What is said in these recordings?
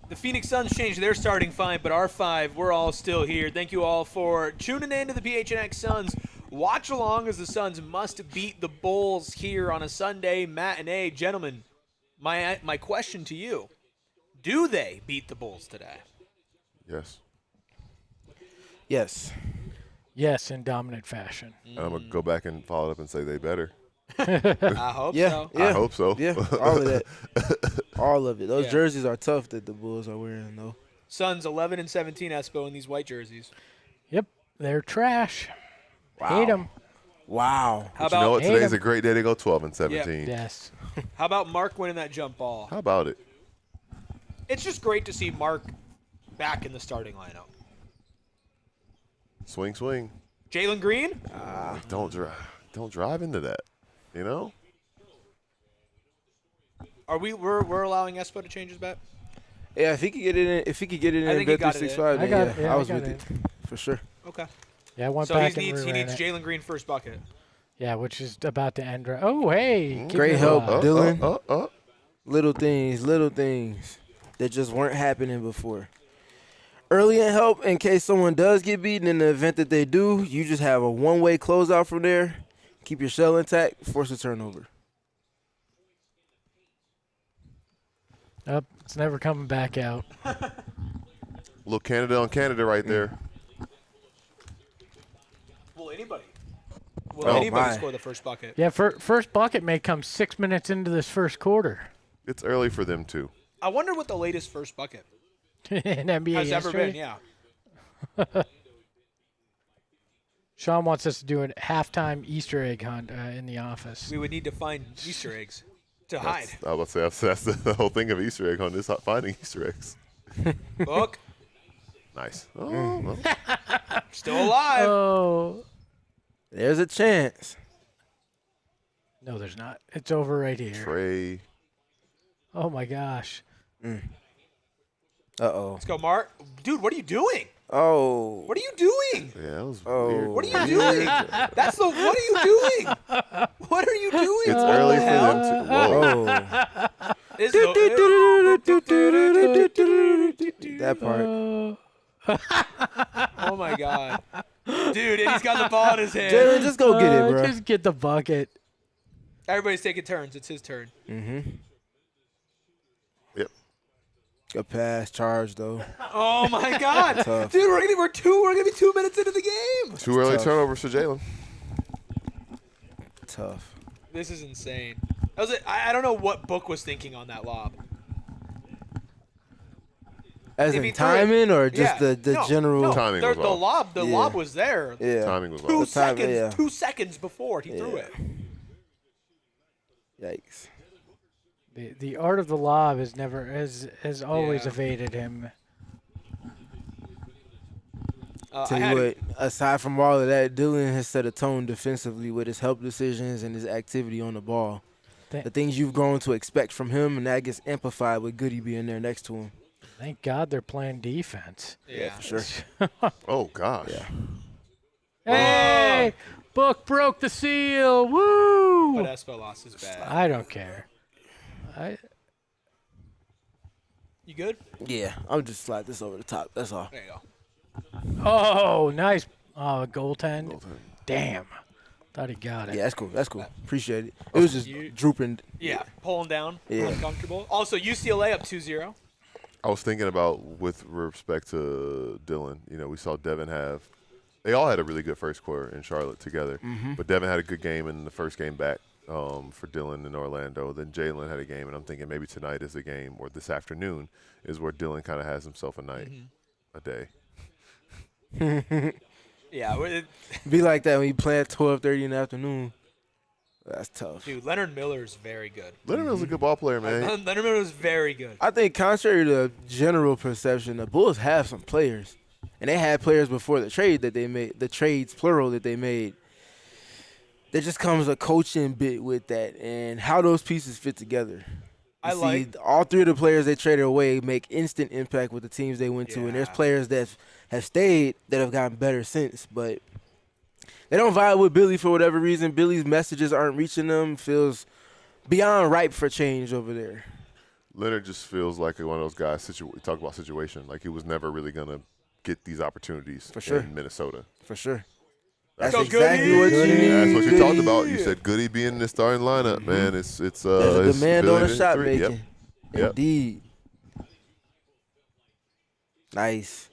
The Phoenix Suns changed their starting five, but our five, we're all still here. Thank you all for tuning in to the PHNX Suns watch along as the Suns must beat the Bulls here on a Sunday matinee. Gentlemen, my question to you, do they beat the Bulls today? Yes. Yes. Yes, in dominant fashion. And I'm going to go back and follow up and say they better. I hope so. Yeah. I hope so. Yeah, all of that. All of it. Those Yeah. jerseys are tough that the Bulls are wearing, though. Suns 11-17 Espo in these white jerseys. Yep, they're trash. Wow. Hate them. Wow. How But you know what? about Today's a great day to go 12-17. Yes. how about Mark winning that jump ball? How about it? It's just great to see Mark back in the starting lineup. Swing, swing. Jalen Green? Don't drive into that. You know? We're allowing Espo to change his bet? Yeah, if he could get it in, I think he Bet got it in. 365, then I got it. yeah, Yeah, I I was got with it it for sure. Okay. Yeah, I went So back he and needs reran it. Jalen Green first bucket. Yeah, which is about to end. Oh, hey. keep Great it help, alive. Dillon. Little things that just weren't happening before. Early in help, in case someone does get beaten, in the event that they do, you just have a one-way closeout from there. Keep your shell intact, force a turnover. It's never coming back out. Little Canada on Canada right there. Will anybody my. score the first bucket? Yeah, first bucket may come 6 minutes into this first quarter. It's early for them, too. I wonder what the latest first bucket in NBA has ever history. been. Yeah. Sean wants us to do a halftime Easter egg hunt in the office. We would need to find Easter eggs to hide. I was about to say, that's the whole thing of Easter egg hunt is finding Easter eggs. Book. Nice. Oh, well. Still alive. Oh. There's a chance. No, there's not. It's over right here. Trey. Oh, my gosh. Uh-oh. Let's go, Mark. Dude, what are you doing? Oh. What are you doing? Yeah, that was Oh. weird. What are you doing? That's the. What are you doing? What are you doing? It's What early the for hell? them, too. Whoa. Oh. Is That part. oh my god, dude! And he's got the ball in his hand. Jalen, just go get it, bro. Just get the bucket. Everybody's taking turns. It's his turn. Yep. Good pass, charge, though. Oh my god, Tough. dude! We're gonna be 2 minutes into the game. Two early tough. turnovers for Jalen. Tough. This is insane. I don't know what Book was thinking on that lob. As If he in threw it- timing or just Yeah. the No, general? No, Timing the was off. lob. The Yeah. lob was there. Yeah. Timing was Two off. time- seconds. yeah. 2 seconds before he threw Yeah. it. Yikes. The art of the lob has always Yeah. evaded him. Tell you what, aside from all of that, Dillon has set a tone defensively with his help decisions and his activity on the ball. The things you've grown to expect from him, and that gets amplified with Goody being there next to him. Thank God they're playing defense. Yeah, For sure. Oh, gosh. Yeah. Hey, Book broke the seal. Woo! But Espo lost his bad. I don't care. You good? Yeah, I'll just slide this over the top. That's all. There you go. Oh, nice goaltend. Damn. Thought he got it. Yeah, that's cool. That's cool. Appreciate it. It was just drooping. Yeah, pulling down, Yeah. uncomfortable. Also, UCLA up 2-0. I was thinking about, with respect to Dillon, we saw Devin they all had a really good first quarter in Charlotte together. But Devin had a good game in the first game back for Dillon in Orlando. Then Jalen had a game, and I'm thinking maybe tonight is the game, or this afternoon is where Dillon kind of has himself a night, a day. Yeah, Be like that when you play at 12:30 in the afternoon. That's tough. dude, Leonard Miller is very good. Leonard was a good ball player, man. Leonard Miller is very good. I think contrary to general perception, the Bulls have some players. And they had players before the trade that they made, the trades, plural, that they made. There just comes a coaching bit with that and how those pieces fit together. You see, all three of the players they traded away make instant impact with the teams they went to. And there's players that have stayed that have gotten better since. But they don't vibe with Billy for whatever reason. Billy's messages aren't reaching them. Feels beyond ripe for change over there. Leonard just feels like one of those guys. Talk about situation. Like he was never really gonna get these opportunities For sure. in Minnesota. For sure. That's That's exactly what you need. That's what you talked about. Goody. You said Goody being in the starting lineup, man. It's There's a demand on the shot ability to- making. Yep. Indeed. Nice.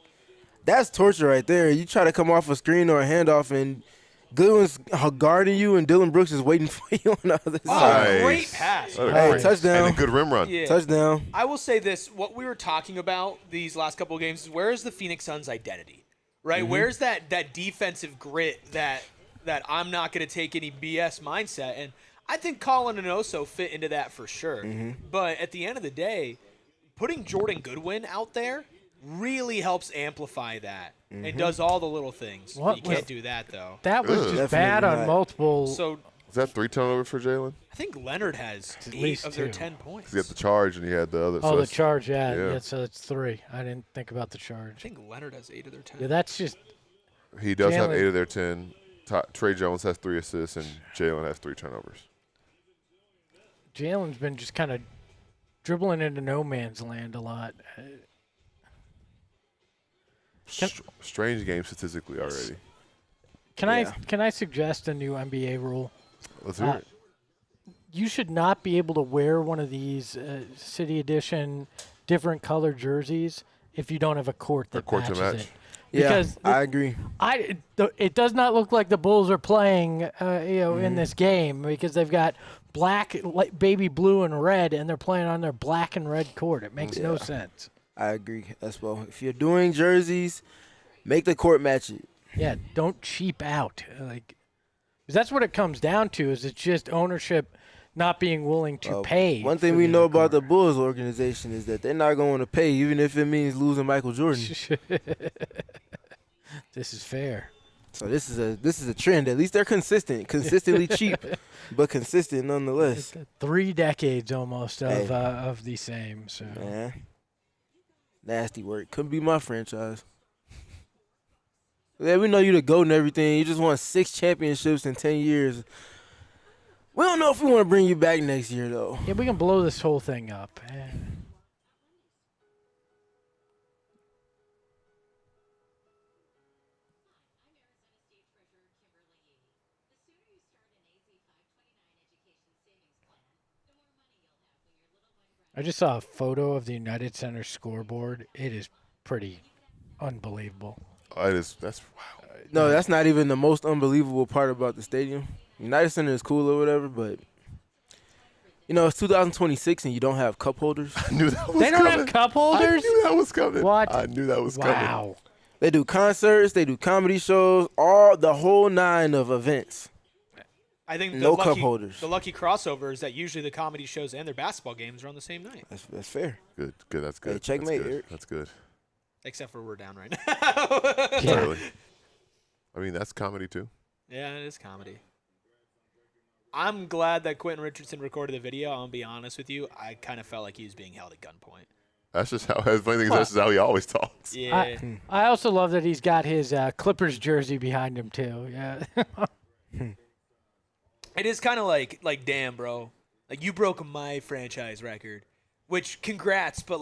That's torture right there. You try to come off a screen or a handoff, and Goodwin's guarding you, and Dillon Brooks is waiting for you on the other Oh, side. great pass. What a Hey, great- touchdown. And a good rim run. Yeah. Touchdown. I will say this: what we were talking about these last couple of games is where is the Phoenix Suns' identity, right? Where's that defensive grit that I'm not going to take any BS mindset? And I think Colin and Oso fit into that for sure. But at the end of the day, putting Jordan Goodwin out there really helps amplify that and does all the little things. What You can't was- do that though. That was just Definitely bad on not. multiple. So Is that 3 turnovers for Jalen? I think Leonard has At 8 least of their 2. 10 points. He had the charge and he had the other. oh, so the that's- charge, yeah. yeah. Yeah, so it's 3. I didn't think about the I charge. think Leonard has 8 of their 10. Yeah, that's just He does have Jalen- 8 of their 10. Trey Jones has 3 assists and Jalen has 3 turnovers. Jalen's been just kind of dribbling into no man's land a lot. Strange game statistically already. Can Yeah. I suggest a new NBA rule? Let's hear it. You should not be able to wear one of these City Edition different color jerseys if you don't have a court that court to matches match. it. Yeah, Because I agree. it does not look like the Bulls are playing, in this game because they've got black, like baby blue and red, and they're playing on their black and red court. It makes no sense. I agree as well. If you're doing jerseys, make the court match it. Yeah, don't cheap out. 'Cause that's what it comes down to. Is it's just ownership not being willing to pay. One thing for we the know other about the court. Bulls organization is that they're not going to pay, even if it means losing Michael Jordan. This is fair. So this is a trend. At least they're consistently cheap, but consistent nonetheless. 3 decades almost Hey. of the same. So Man, nasty work. Couldn't be my franchise. Yeah, we know you the GOAT and everything. You just won 6 championships in 10 years. We don't know if we want to bring you back next year, though. yeah, we can blow this whole thing up. I just saw a photo of the United Center scoreboard. It is pretty unbelievable. That's wow. No, that's not even the most unbelievable part about the stadium. United Center is cool or whatever, but it's 2026 and you don't have cup holders. I knew that was They don't coming. have cup I holders? knew that was coming. What? I knew that was coming. Wow. They do concerts, they do comedy shows, the whole 9 of events. I think No cup holders. The lucky crossover is that usually the comedy shows and their basketball games are on the same night. That's fair. Good. That's good. Hey, checkmate, That's good. Eric. That's good. Except for we're down right now. Yeah. Really. I mean, that's comedy too. Yeah, it is comedy. I'm glad that Quentin Richardson recorded the video. I'm going to be honest with you. I kind of felt like he was being held at gunpoint. That's just how. The funny thing is, that's just how he always talks. Yeah. I also love that he's got his Clippers jersey behind him too. Yeah. It is kind of like, damn, bro. Like, you broke my franchise record. Which, congrats, but,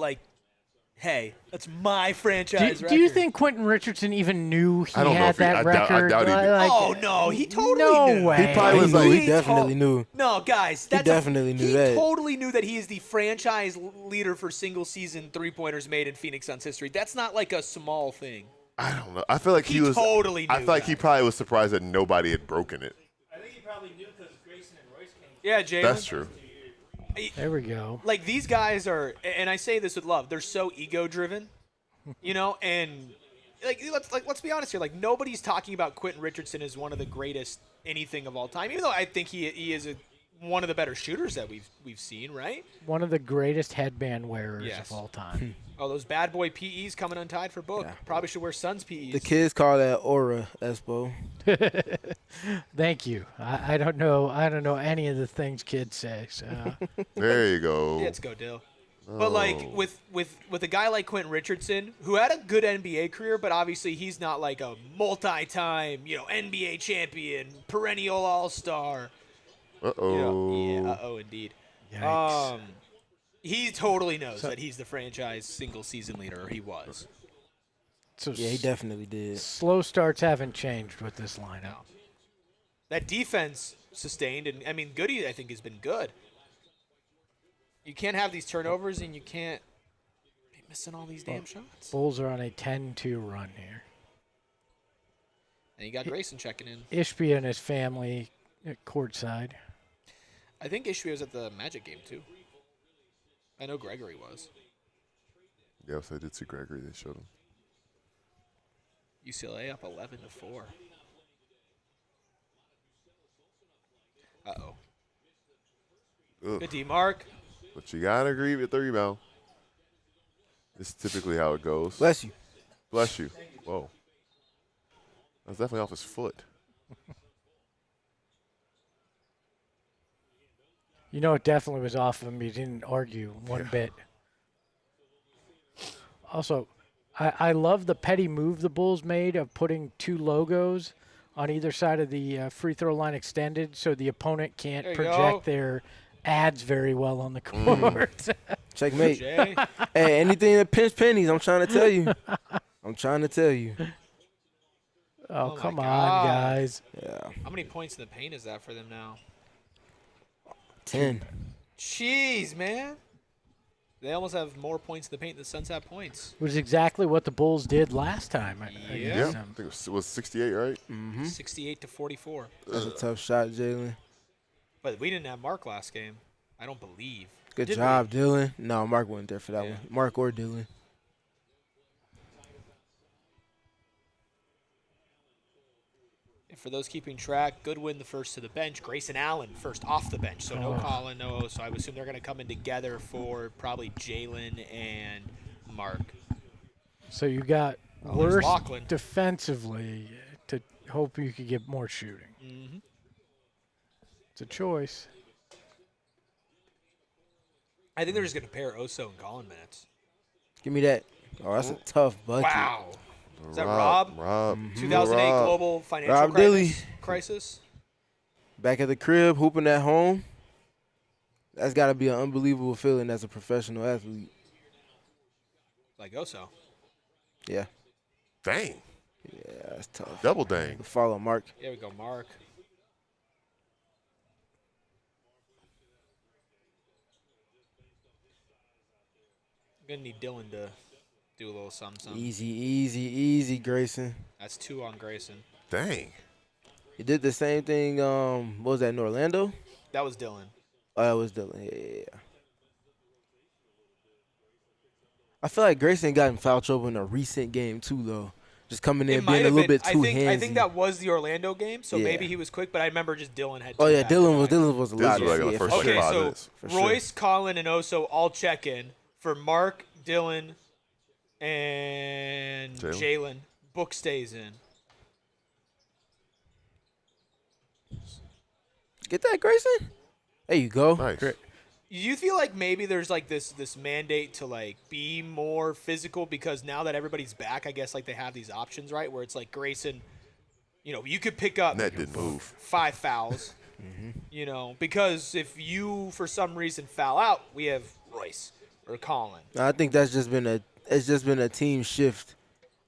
hey, that's my franchise record. Do you think Quentin Richardson even knew he I don't know had if he- that I doubt- I record? doubt he did. Oh, no. He totally no knew. way. He probably was like- he definitely knew. No, guys. He definitely knew he that. He totally knew that he is the franchise leader for single-season three-pointers made in Phoenix Suns history. That's not, a small thing. I don't know. I feel like He was. totally I knew feel like he that. probably was surprised that nobody had broken it. I think he probably knew because Grayson and Royce came. Yeah, Jalen. That's true. There we go. These guys are, and I say this with love, they're so ego-driven, and let's be honest here. Nobody's talking about Quentin Richardson as one of the greatest anything of all time, even though I think he is one of the better shooters that we've seen, right? One of the greatest headband wearers Yes. of all time. Oh, those bad boy PEs coming untied for Book. Yeah. Probably should wear Suns PEs. The kids call that aura, Espo. Thank you. I don't know any of the things kids say. So There you go. Let's go, Dill. But with a guy like Quentin Richardson, who had a good NBA career, but obviously he's not like a multi-time, NBA champion, perennial All-Star. Uh-oh. Yeah, indeed. Yikes. He totally knows that he's the franchise single-season leader, or he was. So Yeah, he definitely did. slow starts haven't changed with this lineup. That defense sustained, and, I mean, Goody, I think, has been good. You can't have these turnovers, and you can't be missing all these damn shots. Bulls are on a 10-2 run here. And you got Grayson checking in. Ishbia and his family at courtside. I think Ishbia was at the Magic game, too. I know Gregory was. Yes, I did see Gregory. They showed him. UCLA up 11-4. Uh-oh. Ugh. Good D, Mark. But you got to agree with the rebound. It's typically how it goes. Bless you. Bless you. Whoa. That's definitely off his foot. You know, it definitely was off him. He didn't argue one bit. Also, I love the petty move the Bulls made of putting 2 logos on either side of the free throw line extended so the opponent can't There you project go. their ads very well on the court. Checkmate. Jay. Hey, anything that pinch pennies, I'm trying to tell you. I'm trying to tell you. Oh, my come on, God. guys. Yeah. How many points in the paint is that for them now? 10. Jeez, man. They almost have more points in the paint than the Suns have points. It was exactly what the Bulls did last time. Yeah. Yeah. against I them. think it was 68, right? 68-44. That's a tough shot, Jalen. But we didn't have Mark last game. I don't believe. Good Did job, Dillon. No, Mark wasn't there for that Yeah. one. Mark or Dillon. And for those keeping track, Goodwin the first to the bench. Grayson Allen first off the bench. So no Colin, no. So I would assume they're going to come in together for probably Jalen and Mark. So you got there's worse Lachlan. defensively to hope you could get more shooting. Mm-hmm. It's a choice. I think they're just going to pair Oso and Colin minutes. Give me that. Oh, that's a tough bucket. Wow. Is that Rob? Rob. 2008 Rob. global financial Rob Dilly. crisis. Back at the crib, hooping at home. That's got to be an unbelievable feeling as a professional athlete. Like Oso. Yeah. Dang. Yeah, that's tough. Double dang. Follow Mark. Here we go, Mark. I'm going to need Dillon to do a little something. Easy, Grayson. That's 2 on Grayson. Dang. He did the same thing, what was that, in Orlando? That was Dillon. Oh, that was Dillon. Yeah. I feel like Grayson got in foul trouble in a recent game, too, though. Just coming in It being might a have little been. bit too handsy. I think that was the Orlando game, so Yeah. maybe he was quick, but I remember just Dillon had Oh, two yeah, Dillon was back-to-backs. a lot. This was like the yeah, first for Okay, sure. 5 so minutes. For sure. Royce, Colin, and Oso all check in for Mark, Dillon, and Jalen. Book stays in. Get that, Grayson? There you go. Nice. Great. You feel like maybe there's like this mandate to like be more physical because now that everybody's back, I guess like they have these options, right? Where it's like Grayson, you know, you could pick up Net didn't move. 5 fouls, you know, because if you for some reason foul out, we have Royce or Colin. I think that's just been a team shift.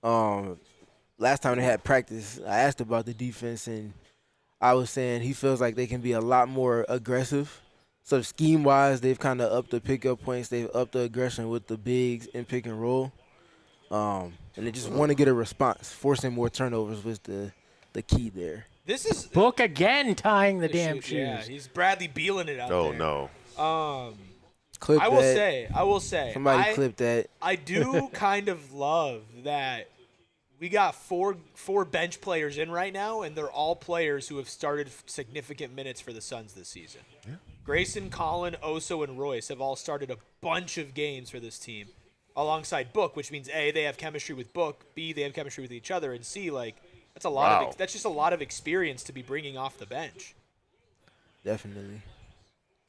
Last time they had practice, I asked about the defense, and I was saying he feels like they can be a lot more aggressive. So scheme-wise, they've kind of upped the pickup points. They've upped the aggression with the bigs in pick and roll. And they just want to get a response. Forcing more turnovers was the key there. This is Book again tying the damn shoot, shoes. Yeah, he's Bradley Beeling it out Oh, there. no. Clip I that. will say. Somebody clip that. I do kind of love that we got four bench players in right now, and they're all players who have started significant minutes for the Suns this season. Yeah. Grayson, Colin, Oso, and Royce have all started a bunch of games for this team alongside Book, which means A, they have chemistry with Book, B, they have chemistry with each other, and C, like that's a lot Wow. of that's just a lot of experience to be bringing off the bench. Definitely.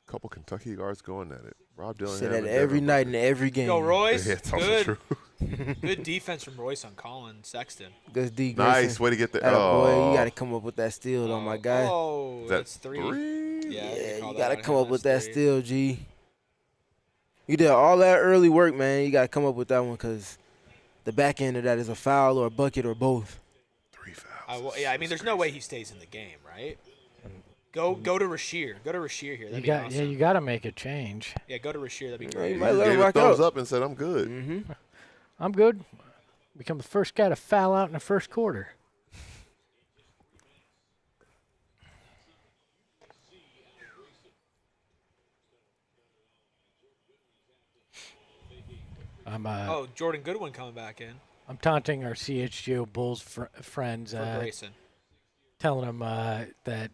Couple Kentucky guards going at it. Rob Dillon. Say Hammond, that every Devin night Booker. in every game. Go Royce, Yeah, it's also good, true. good defense from Royce on Colin Sexton. Good D, Nice Grayson. way to get the. Atta boy, Oh, you got to come up with that steal, though, my guy. Oh, Is that's that 3. three? Yeah, Yeah, call you that got to on come him. up with That's that 3. steal, G. You did all that early work, man. You got to come up with that one because the back end of that is a foul or a bucket or both. 3 fouls. I mean, there's no way he stays in the game, right? Go to Rasheer. Go to Rasheer here. That'd be awesome. Yeah, you got to make a change. Yeah, go to Rasheer. That'd be Yeah, great. you He might let him gave a rock thumbs out. up and said, I'm good. Mm-hmm. I'm good. Become the first guy to foul out in the first quarter. Oh, Jordan Goodwin coming back in I'm taunting our CHGO Bulls friends, for Grayson. telling them that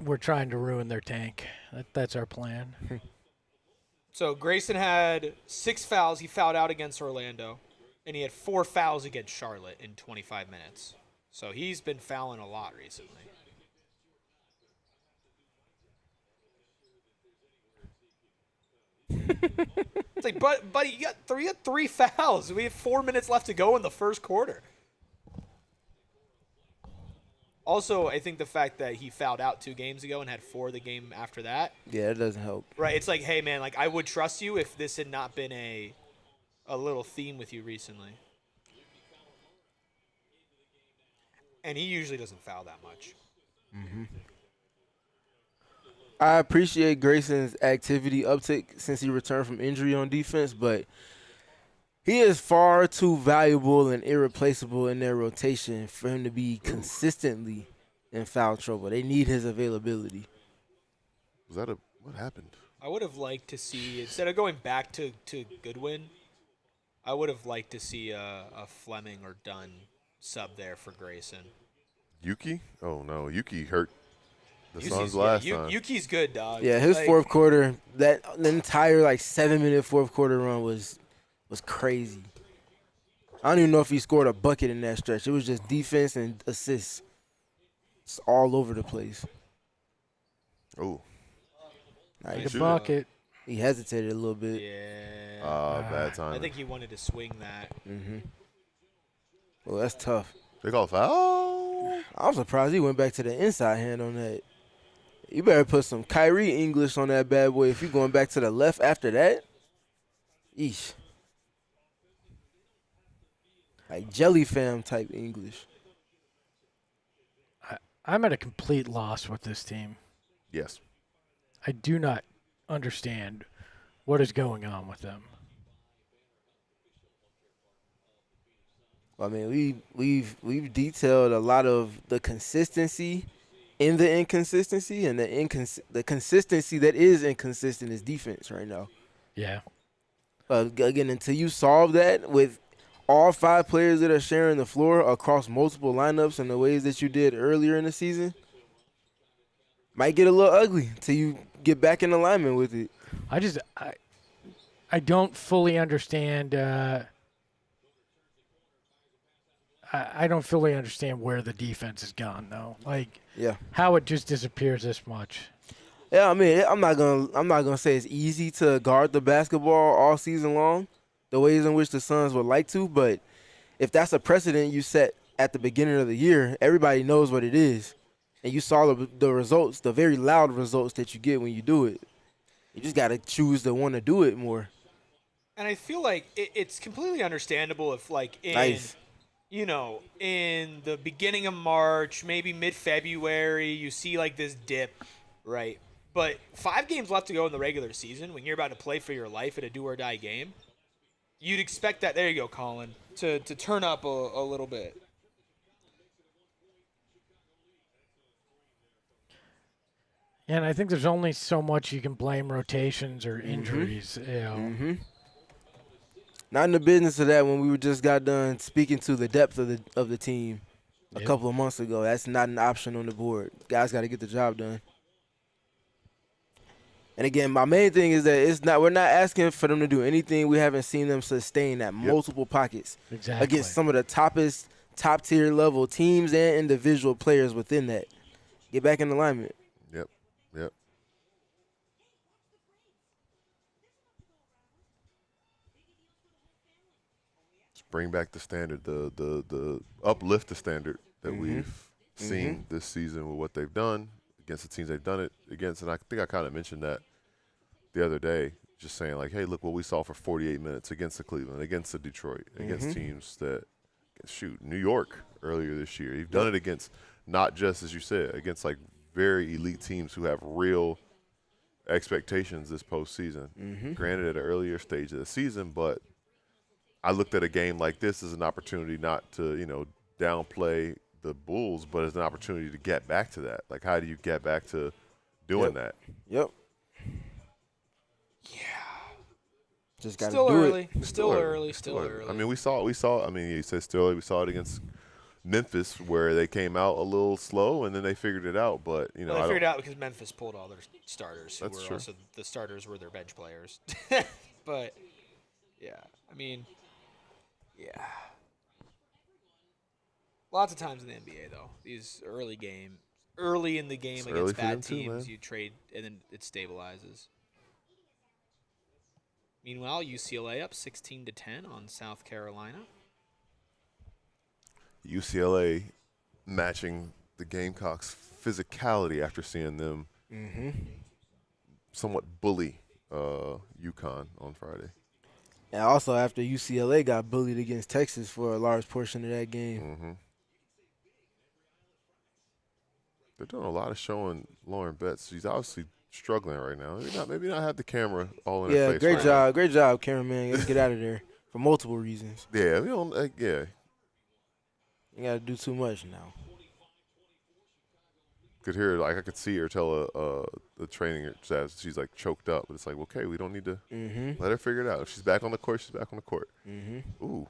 we're trying to ruin their tank. That's our plan. So Grayson had 6 fouls. He fouled out against Orlando, and he had 4 fouls against Charlotte in 25 minutes. So he's been fouling a lot recently. It's like, buddy, you got 3 fouls. We have 4 minutes left to go in the first quarter. Also, I think the fact that he fouled out 2 games ago and had 4 the game after that. Yeah, it doesn't help. Right, it's like, hey, man, like I would trust you if this had not been a little theme with you recently. And he usually doesn't foul that much. I appreciate Grayson's activity uptick since he returned from injury on defense, but he is far too valuable and irreplaceable in their rotation for him to be consistently in foul trouble. They need his availability. Was that what happened? I would have liked to see, instead of going back to Goodwin, I would have liked to see a Fleming or Dunn sub there for Grayson. Yuki? Oh, no. Yuki hurt the Yuki's- Suns yeah, last time. Yuki's good, dog. Yeah, his Like, fourth quarter, the entire 7-minute fourth quarter run was crazy. I don't even know if he scored a bucket in that stretch. It was just defense and assists. It's all over the place. Oh, Like, Nice. The bucket. he hesitated a little bit. Yeah. bad time. I think he wanted to swing that. Well, that's tough. They call a foul? I'm surprised he went back to the inside hand on that. You better put some Kyrie English on that bad boy if you're going back to the left after that. Eesh. Like Jelly Fam type English. I'm at a complete loss with this team. Yes. I do not understand what is going on with them. I mean, we've detailed a lot of the consistency in the inconsistency, and the consistency that is inconsistent is defense right now. Yeah. Again, until you solve that with all 5 players that are sharing the floor across multiple lineups in the ways that you did earlier in the season, might get a little ugly until you get back in alignment with it. I don't fully understand. I don't fully understand where the defense has gone though. Like Yeah. how it just disappears this much. Yeah, I mean, I'm not gonna say it's easy to guard the basketball all season long, the ways in which the Suns would like to. But if that's a precedent you set at the beginning of the year, everybody knows what it is, and you saw the results, the very loud results that you get when you do it. You just gotta choose to want to do it more. And I feel like it's completely understandable if, like, Nice. in the beginning of March, maybe mid-February, you see, like, this dip, right? But 5 games left to go in the regular season, when you're about to play for your life at a do-or-die game, you'd expect that, there you go, Colin, to turn up a little bit. And I think there's only so much you can blame rotations or injuries. You know. Not in the business of that when we just got done speaking to the depth of the team a couple of months ago. That's not an option on the board. Guys got to get the job done. And again, my main thing is that we're not asking for them to do anything we haven't seen them sustain at multiple pockets Exactly. against some of the top tier level teams and individual players within that. Get back in alignment. Yep. Just bring back the standard, the uplift the standard that we've seen this season with what they've done against the teams they've done it against. And I think I kind of mentioned that the other day. just saying like, hey, look what we saw for 48 minutes against the Cleveland, against the Detroit, against teams that shoot New York earlier this year. You've done it against not just, as you said, against like very elite teams who have real expectations this postseason. Granted, at an earlier stage of the season, but I looked at a game like this as an opportunity not to, downplay the Bulls, but as an opportunity to get back to that. Like, how do you get back to doing that? Yep. Yeah. Just got to Still do early. it. Still early. Still early. I mean, we saw. I mean, you said still early. We saw it against Memphis where they came out a little slow and then they figured it out. But Well, they figured it out because Memphis pulled all their starters. That's true. Also the starters were their bench players. But yeah, I mean, yeah. Lots of times in the NBA though, these early in the game It's early against for them bad too, teams, man. you trade and then it stabilizes. Meanwhile, UCLA up 16-10 on South Carolina. UCLA matching the Gamecocks' physicality after seeing them somewhat bully UConn on Friday. And also after UCLA got bullied against Texas for a large portion of that game. They're doing a lot of showing Lauren Betts. She's obviously struggling right now. Maybe not have the camera all in her face. Great right job. Great job, cameraman. Let's get out of there for multiple reasons. now. Yeah, we don't. Yeah, You got to do too much now. could hear like I could see her tell the training staff she's like choked up, but it's like okay, we don't need to let her figure it out. If she's back on the court, she's back on the court. Ooh.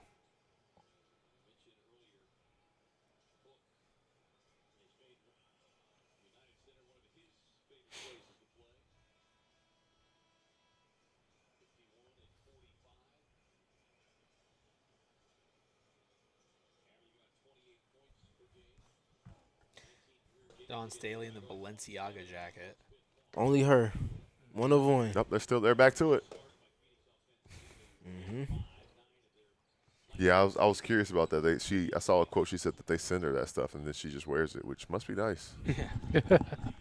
Dawn Staley in the Balenciaga jacket. Only her. One of one. Nope, they're back to it. Yeah, I was curious about that. I saw a quote. She said that they send her that stuff and then she just wears it, which must be nice.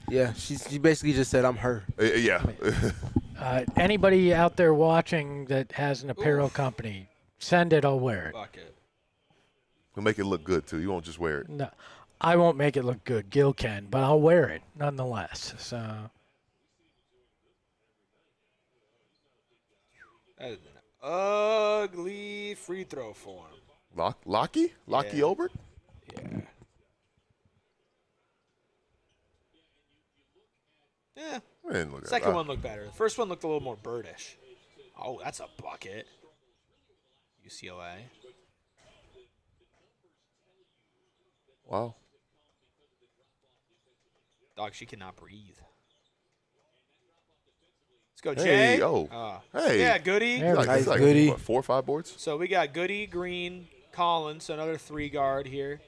Yeah, she basically just said, I'm her. Yeah. Anybody out there watching that has an apparel company, send it. I'll wear it. Bucket. He'll make it look good too. You won't just wear it. No, I won't make it look good. Gil can, but I'll wear it nonetheless. So That is an ugly free throw form. Lockie Yeah. Obert? Yeah. Yeah. Man, look at Second that. one looked better. The first one looked a little more birdish. Oh, that's a bucket. UCLA. Wow. Dog, she cannot breathe. Let's go, Hey, Jay. hey. Yeah, Goody. There we Like, go. it's like, Goody. what, 4 or 5 boards? So we got Goody, Green, Collins, so another 3-guard here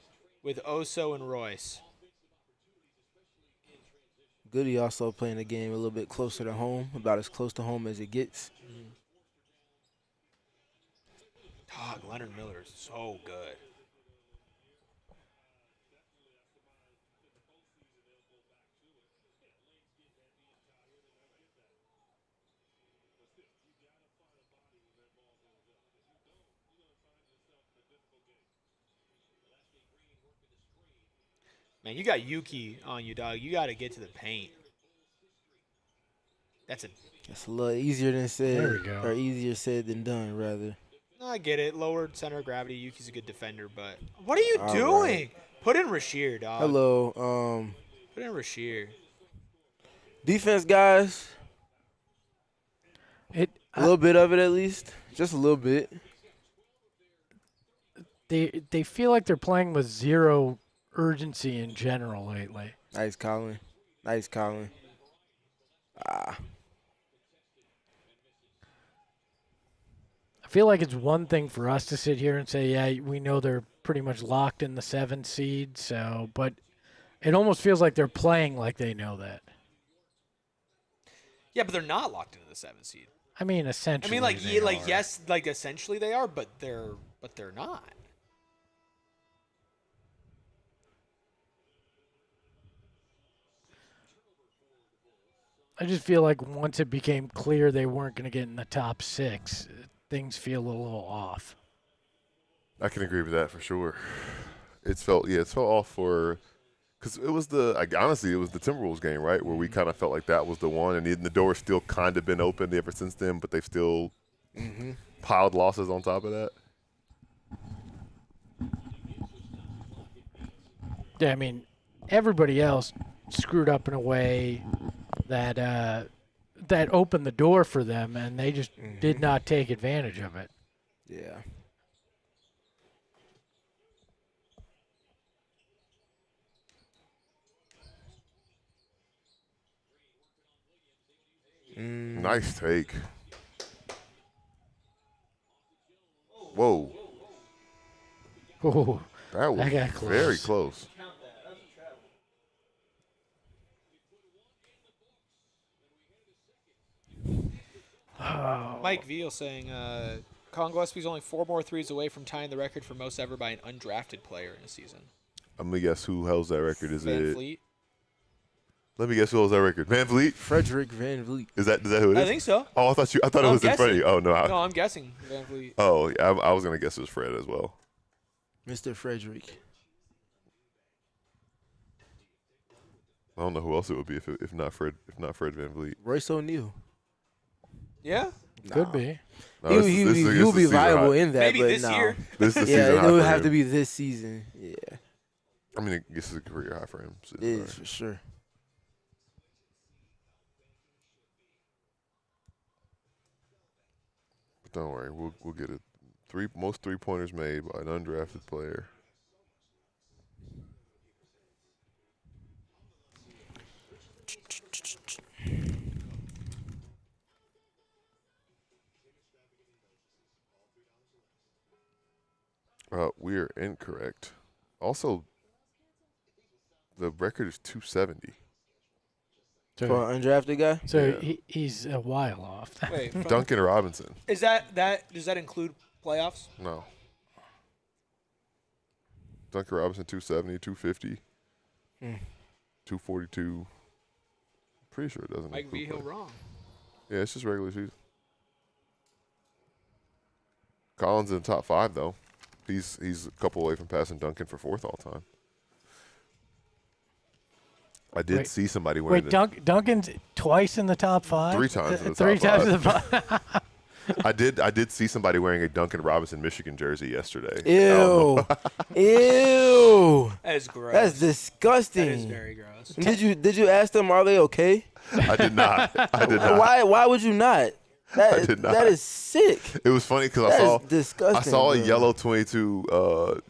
with Oso and Royce. Goody also playing the game a little bit closer to home, about as close to home as it gets. Dog, Leonard Miller is so good. Man, you got Yuki on you, dog. You got to get to the paint. That's a. It's a little easier than said, There we go. or easier said than done, rather. I get it. Lowered center of gravity. Yuki's a good defender, but what are you All doing? right. Put in Rasheer, dog. Hello. Put in Rasheer. Defense, guys. it A little bit of it, at least. Just a little bit. they feel like they're playing with zero urgency in general lately. Nice, Colin. Nice, Colin. I feel like it's one thing for us to sit here and say, yeah, we know they're pretty much locked in the 7th seed, so but it almost feels like they're playing like they know that. Yeah, but they're not locked into the 7th seed. I mean, essentially. they are. yes, like essentially they are, but they're not. I just feel like once it became clear they weren't going to get in the top 6, things feel a little off. I can agree with that for sure. It felt off for because it was honestly it was the Timberwolves game, right, where we kind of felt like that was the one, and the door's still kind of been open ever since then, but they've still piled losses on top of that. Yeah, I mean, everybody else screwed up in a way that that opened the door for them, and they just did not take advantage of it. Yeah. Nice take. Whoa, Oh, that was That got close. very close. Mike Veal saying Colin Gillespie's only 4 more threes away from tying the record for most ever by an undrafted player in a season. I'm gonna guess who holds that record. Is Van it? Fleet? Let me guess who holds that record. Van Vliet. Frederick Van Vliet. Is that who it is? I think so. Oh, I thought it I'm was in front of you. Oh no. No, I'm guessing Van Fleet. Oh, yeah, I was gonna guess it was Fred as well. Mr. Frederick. I don't know who else it would be if not Fred Van Vliet. Royce O'Neal. Yeah? could be. No, He this is would be season viable high. in that, Maybe but this no. year. This is the Yeah, season it high would for have him. to be this season. Yeah, I mean, I guess it's a career high for him. it is for sure. But don't worry, we'll get it. Most 3-pointers made by an undrafted player. We are incorrect. Also, the record is 270. So, For an undrafted guy? so Yeah. he's a while off. Wait, from- Duncan Robinson. is that does that include playoffs? No. Duncan Robinson, 270, 250, 242. Pretty sure it doesn't. Mike include Vigil playoffs. wrong. Yeah, it's just regular season. Collins in the top 5 though. He's a couple away from passing Duncan for 4th all time. I did Wait. see somebody wearing Wait, Duncan's twice in the top 5? 3 times in the Three top times in the 5. 5. I did see somebody wearing a Duncan Robinson Michigan jersey yesterday. Ew. Ew. That is gross. That's disgusting. That is very gross. Did you ask them, are they okay? I did not. I did not. Why would you not? I did not. That is sick. It was funny because That I is disgusting. I saw a bro. yellow 22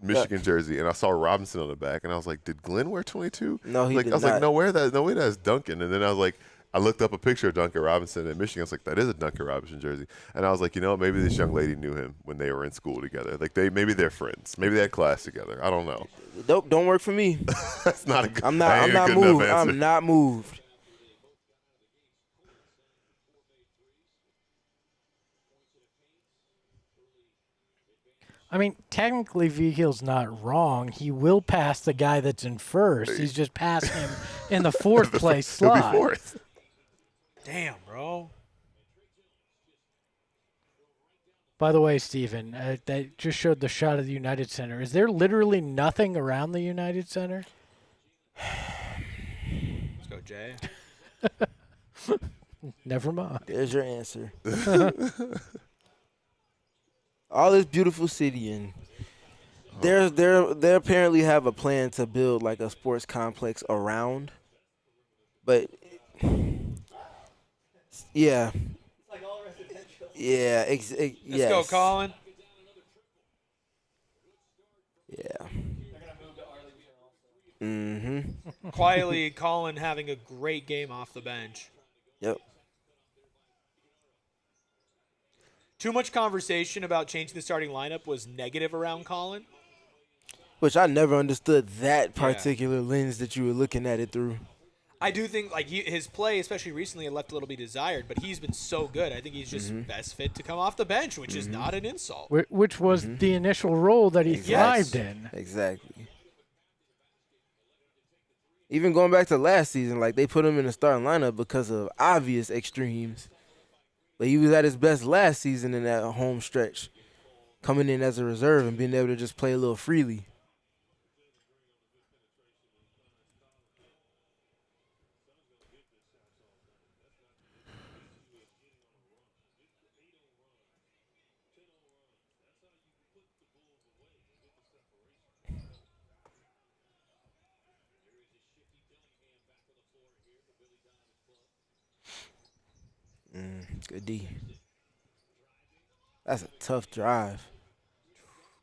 Michigan jersey, and I saw Robinson on the back, and I was like, "Did Glenn wear 22?" No, he like, did I was not. like, "No, no way, that's Duncan." And then I was like, I looked up a picture of Duncan Robinson in Michigan. I was like, "That is a Duncan Robinson jersey." And I was like, you know, maybe this young lady knew him when they were in school together. Like maybe they're friends. Maybe they had class together. I don't know. Don't work for me. That's not a good. I'm that not ain't a good moved. enough answer. I'm not moved. I mean, technically, Vigil's not wrong. He will pass the guy that's in first. He's just passing him in the fourth place He'll be slot. 4th. Damn, bro. By the way, Steven, they just showed the shot of the United Center. Is there literally nothing around the United Center? Let's go, Jay. Never mind. There's your answer. All this beautiful city, and they apparently have a plan to build like a sports complex around, but yeah, yeah, Let's go, Colin. Yeah. Mm-hmm. Quietly, Colin having a great game off the bench. Yep. Too much conversation about changing the starting lineup was negative around Colin. Which I never understood that particular lens that you were looking at it through. I do think like his play, especially recently, had left a little bit desired, but he's been so good. I think he's just best fit to come off the bench, which is not an insult. Which was the initial role that he thrived in. Exactly. Even going back to last season, like they put him in the starting lineup because of obvious extremes. But he was at his best last season in that home stretch, coming in as a reserve and being able to just play a little freely. Good D. That's a tough drive.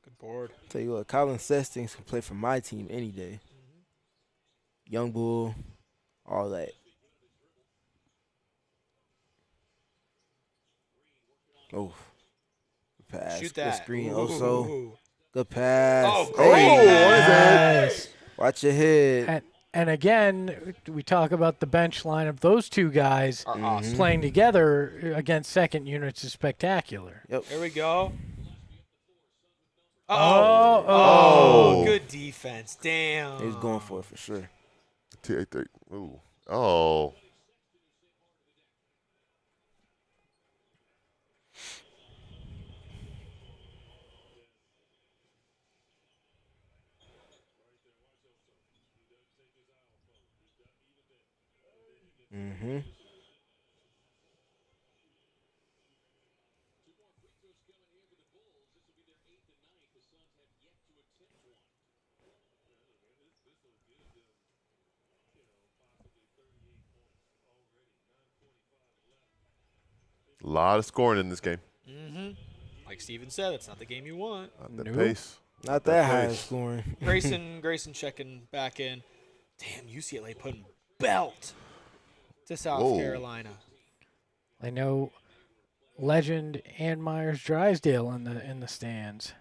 Good board. Tell you what, Colin Sestings can play for my team any day. Young Bull, all that. Oh, good pass. Shoot Good that. screen. Ooh. Also, good pass. Oh, great Nice. Watch your head. And again, we talk about the bench lineup. Those two guys Are awesome. playing together against second units is spectacular. Yep. There we go. Oh. Good defense. Damn. He was going for it for sure. T83. Ooh. Oh. Mm-hmm. A lot of scoring in this game. Like Steven said, it's not the game you want. Not that Nope. pace. Not that high pace. scoring. Grayson checking back in. Damn, UCLA putting belt to South Whoa. Carolina. I know legend Ann Myers Drysdale in the stands.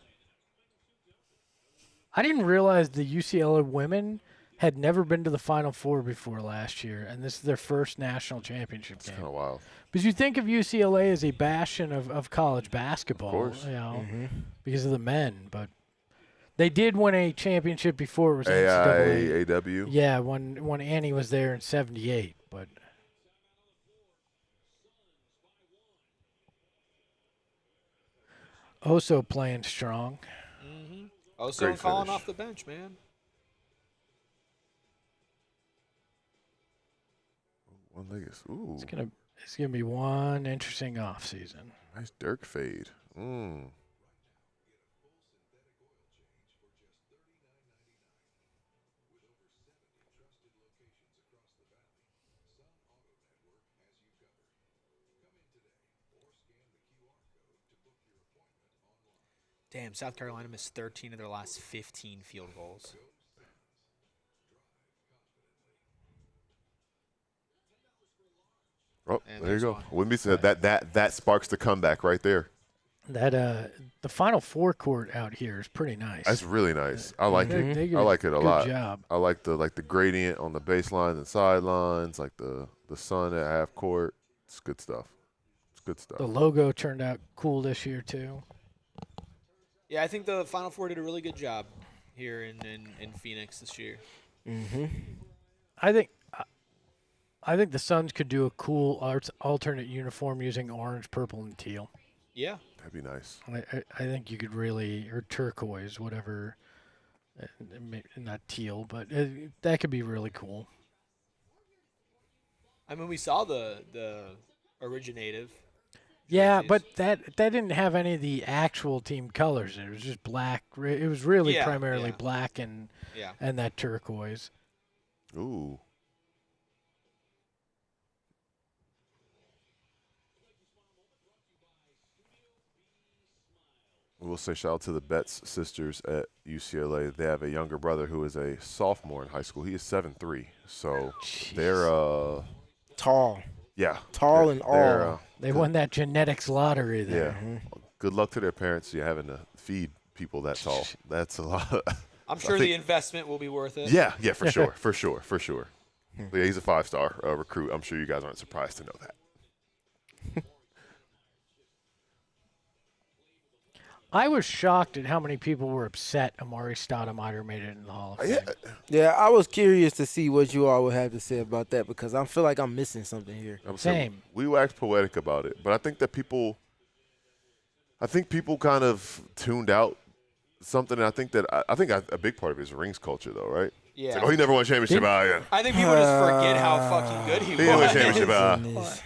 I didn't realize the UCLA women had never been to the Final Four before last year, and this is their first national championship It's game. kind of wild. Because you think of UCLA as a bastion of college basketball, course. you know, because of the men, but they did win a championship before it was NCAA. AIAW. Yeah, when Annie was there in '78, but Oso playing strong. Also Great calling finish. off the bench, man. One legged. Ooh. It's gonna be one interesting offseason. Nice Dirk fade. Damn, South Carolina missed 13 of their last 15 field goals. Oh, And there you there's go. one. Wouldn't be said that sparks the comeback right there. That the Final Four court out here is pretty nice. That's really nice. I like They it. did I like it a good lot. job. I like the gradient on the baseline and sidelines, like the sun at half court. It's good stuff. It's good stuff. The logo turned out cool this year too. Yeah, I think the Final Four did a really good job here in Phoenix this year. I think the Suns could do a cool alternate uniform using orange, purple, and teal. Yeah. That'd be nice. I think you could really, or turquoise, whatever. Not teal, but that could be really cool. I mean, we saw the originative. Yeah, jerseys. but that didn't have any of the actual team colors. It was just black. It was really Yeah, primarily yeah. black and Yeah. that turquoise. Ooh. We'll say shout out to the Betts sisters at UCLA. They have a younger brother who is a sophomore in high school. He is 7'3". So they're Tall. yeah. Tall and they're, all. They won that genetics lottery there. Yeah. Good luck to their parents. You having to feed people that tall. That's a lot. I'm sure the investment will be worth it. Yeah, for sure. Yeah, he's a 5-star recruit. I'm sure you guys aren't surprised to know that. I was shocked at how many people were upset Amari Stoudemire made it in the Hall of Fame. Yeah, I was curious to see what you all would have to say about that because I feel like I'm missing something here. Same. We waxed poetic about it, but I think that people kind of tuned out something. And I think a big part of it is rings culture, though, right? Yeah. It's like, oh, he never won a championship. Yeah. I think people just forget how fucking good he He didn't win a was. championship.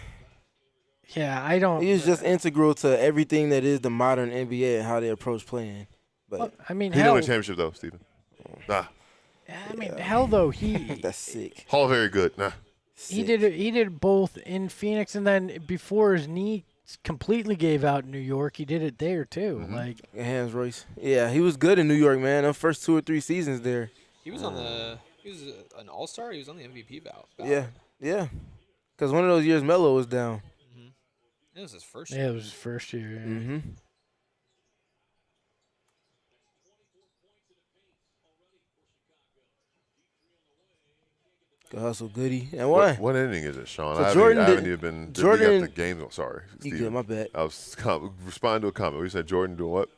Yeah, I don't. He was just integral to everything that is the modern NBA and how they approach playing. But I mean, He didn't hell, win a championship, though, Steven. Nah. I mean, hell though he that's sick. Hall very good. Nah. he did it. He did it both in Phoenix and then before his knee completely gave out in New York, he did it there too. Like Hands Royce. Yeah, he was good in New York, man. The first 2 or 3 seasons there. He was an all-star. He was on the MVP ballot. Yeah. Because one of those years Melo was down. It was his first yeah, year. it was his first year. Yeah. Mm-hmm. Good hustle, Goody. And one. What inning is it, Sean? So I Jordan haven't did- even been. Did we Jordan- got the game? Oh, sorry, You Steven. good, my bad. I was responding to a comment. We said Jordan doing what?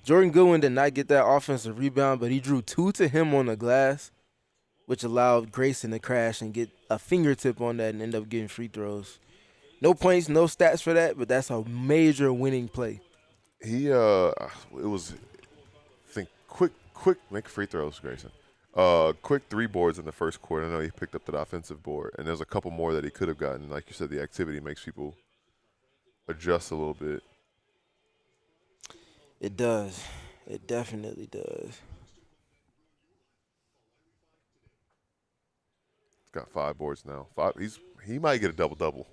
Jordan Goodwin did not get that offensive rebound, but he drew 2 to him on the glass, which allowed Grayson to crash and get a fingertip on that and end up getting free throws. No points, no stats for that, but that's a major winning play. He it was, I think quick make free throws, Grayson. Quick 3 boards in the first quarter. I know he picked up that offensive board, and there's a couple more that he could have gotten. Like you said, the activity makes people adjust a little bit. It does. It definitely does. He's got 5 boards now. He might get a double.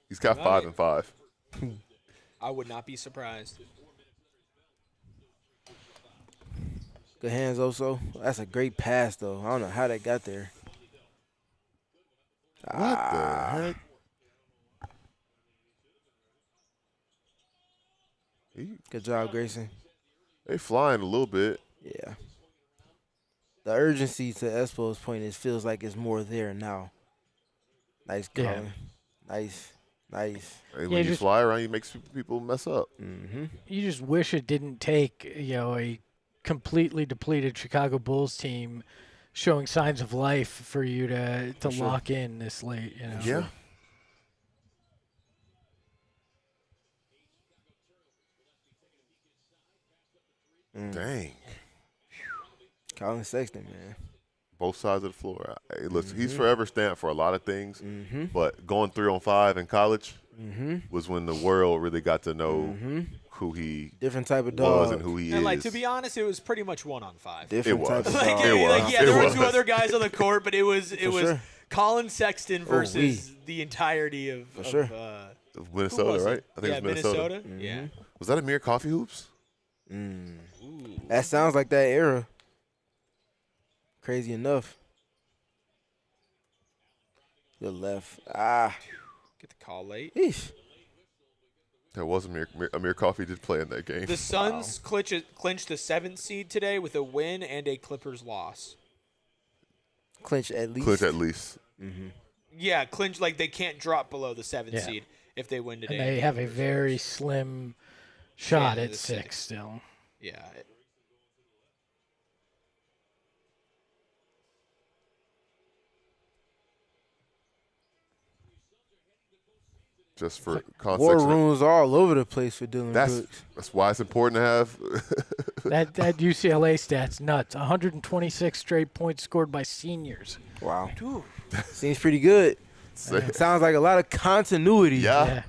He's got Might. 5 and 5. I would not be surprised. Good hands, Oso. That's a great pass, though. I don't know how that got there. What the heck? Good job, Grayson. They flying a little bit. Yeah. The urgency to Espo's point is feels like it's more there now. Nice, Yeah. Colin. Nice. Hey, Yeah, when you just- fly around, you make people mess up. Mm-hmm. You just wish it didn't take a completely depleted Chicago Bulls team showing signs of life for you to sure. lock in this late. Yeah. Dang. Colin Sexton, man. Both sides of the floor. Hey, listen, he's forever stamped for a lot of things, Mm-hmm. but going 3-on-5 in college Mm-hmm. was when the world really got to know Mm-hmm. who he Different type of was dog. and who he And is. like to be honest, it was pretty much 1-on-5. Different It type was. of Like, dog. It was. like, yeah, It there were was. 2 other guys on the court, but it was sure. Colin Sexton versus we. the entirety of sure. Of who Minnesota, was it? right? I think yeah, it was Minnesota. Yeah. Was that Amir Coffee Hoops? Mm. Ooh. That sounds like that era. Crazy enough. Good left. Get the call late. Eesh. That was Amir Coffee did play in that game. The Suns clinched the 7th seed today with a win and a Clippers loss. Clinch at least. Clinch at least. Yeah, clinch like they can't drop below the 7th Yeah. seed if they win And today. they have a very slim shot Yeah, at the 6 6. still. Yeah. Just for War context. rooms all over the place for Dillon Brooks. That's why it's important to have. That UCLA stat's nuts. 126 straight points scored by seniors. Wow. Seems pretty good. Sounds like a lot of continuity. Yeah.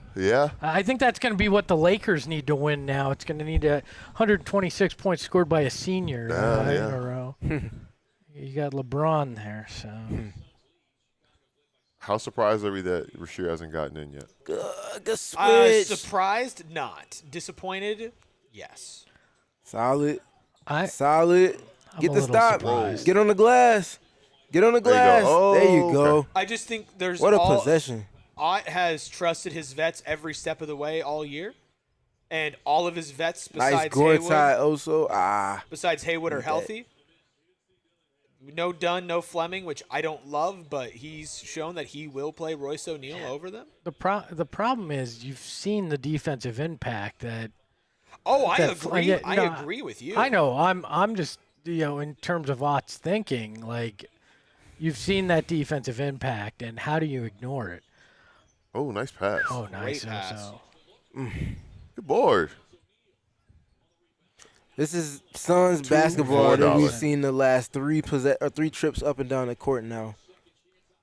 I think that's going to be what the Lakers need to win now. It's going to need 126 points scored by a senior in a row. You got LeBron there, so. How surprised are we that Rasheed hasn't gotten in yet? Good switch. Surprised? Not. Disappointed? Yes. Solid. I'm Solid. Get a the little stop. surprised. Get on the glass. Get on the There you go. glass. Oh, There you go. okay. I just think there's What a possession. Ott has trusted his vets every step of the way all year, and all of his vets Nice besides Gortai Haywood, also. besides Haywood are Look at healthy. No Dunn, no Fleming, which I don't love, but he's shown that he will play Royce O'Neal over them. The problem is you've seen the defensive impact that Oh, I That's- agree. yeah, I no, agree with you. I know. I'm just in terms of Ott's thinking, like you've seen that defensive impact, and how do you ignore it? Oh, nice pass. Oh, nice. Great pass. So. Good board. This is Suns basketball $4. that we've seen the last three trips up and down the court now.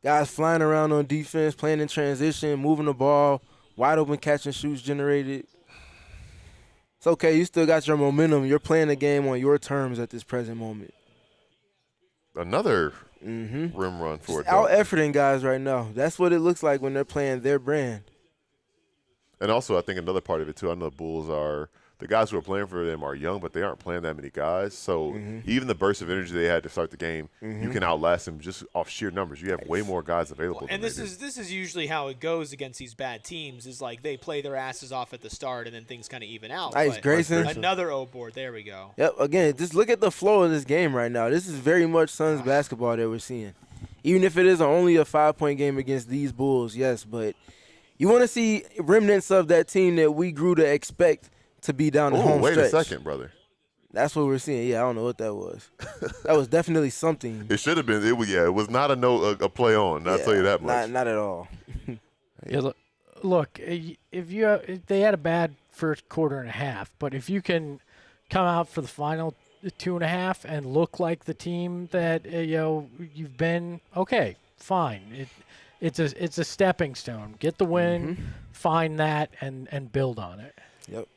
Guys flying around on defense, playing in transition, moving the ball, wide open catch and shoots generated. It's okay. You still got your momentum. You're playing the game on your terms at this present moment. Another rim run for it. Out efforting guys right now. That's what it looks like when they're playing their brand. And also, I think another part of it, too, I know the Bulls are – the guys who are playing for them are young, but they aren't playing that many guys. So even the burst of energy they had to start the game, you can outlast them just off sheer numbers. You have way more guys available. And this is usually how it goes against these bad teams. Is like they play their asses off at the start, and then things kind of even out. Nice, But Grayson. Another O board. There we go. Yep, again, just look at the flow of this game right now. This is very much Suns basketball that we're seeing. Even if it is only a 5-point game against these Bulls, yes, but you want to see remnants of that team that we grew to expect to be down the home wait stretch. a second, brother. That's what we're seeing. Yeah, I don't know what that was. That was definitely something. It should have been. It was not a play on. I'll tell you that much. Not at all. Yeah, look, if they had a bad first quarter and a half, but if you can come out for the final 2.5 and look like the team that you've been, okay, fine. It's a stepping stone. Get the win, find that, and build on it. Yep.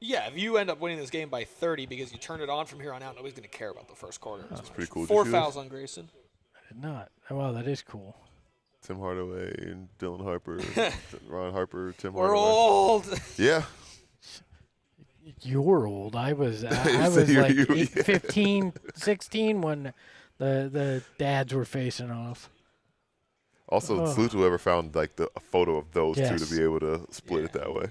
Yeah, if you end up winning this game by 30 because you turn it on from here on out, nobody's going to care about the first quarter. That's pretty cool. Did 4 you see this? fouls on Grayson. I did not. Wow, that is cool. Tim Hardaway and Dillon Harper, Ron Harper, Tim We're Hardaway. old. Yeah. You're old. I was So like you- 15, 16 when the dads were facing off. Also, Oh. salute to whoever found a photo of those two Yes. to be able to split it that way.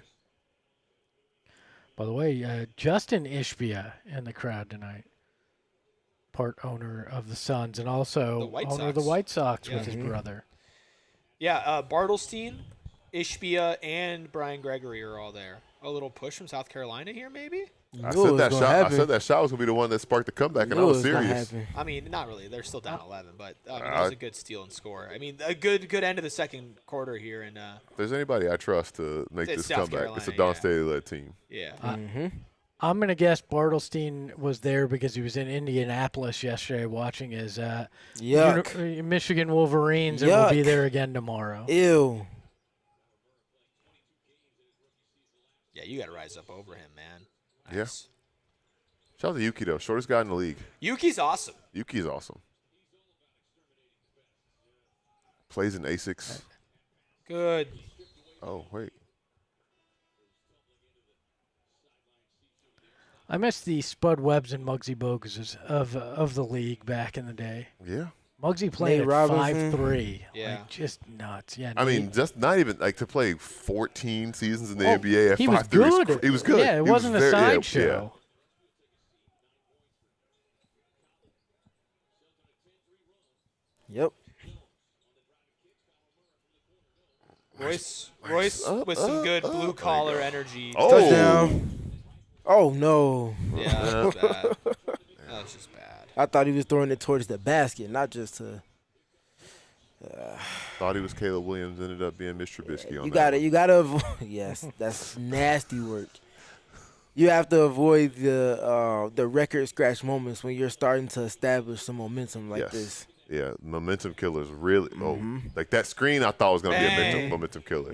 By the way, Justin Ishbia in the crowd tonight. Part owner of the Suns and also The White owner of the Sox. White Sox Yeah. with his brother. Yeah, Bartlestein, Ishbia, and Brian Gregory are all there. A little push from South Carolina here, maybe? I Knew it was said gonna I happen. said that shot was gonna be the one that sparked the comeback, and I Knew it was gonna serious. happen. I mean, not really. They're still down 11, but it was a good steal and score. I mean, a good end of the second quarter here. And If there's anybody I trust to make It's this South comeback, it's a Carolina, Don yeah. Staley-led team. yeah. I'm going to guess Bartlestein was there because he was in Indianapolis yesterday watching his Yuck. Michigan Wolverines and will be Yuck. there again tomorrow. Ew. Yeah, you got to rise up over him, man. Yeah. Nice. Shout out to Yuki, though. Shortest guy in the league. Yuki's awesome. Yuki's awesome. Plays in ASICs. Good. Oh, wait. I miss the Spud Webbs and Muggsy Bogues of the league back in the day. Yeah. Muggsy played Nate at Robinson. 5'3". Yeah. Like, just nuts. Yeah. I mean, Nate- just not even to play 14 seasons in the Oh, NBA at he was 5'3". good. He was good. Yeah, it He was wasn't a very- yeah, sideshow. Yep. Royce Up, with some up, good up. blue collar energy. Oh. Touchdown. Oh, no. Yeah, that was bad. That was just bad. I thought he was throwing it towards the basket, not just to. Thought he was Caleb Williams, ended up being Mr. Trubisky on You that got to one. You got to avoid. Yes, that's nasty work. You have to avoid the record scratch moments when you're starting to establish some momentum like Yes. this. Yeah, momentum killers really. Oh, like that screen I thought was going to be a Bang. momentum killer.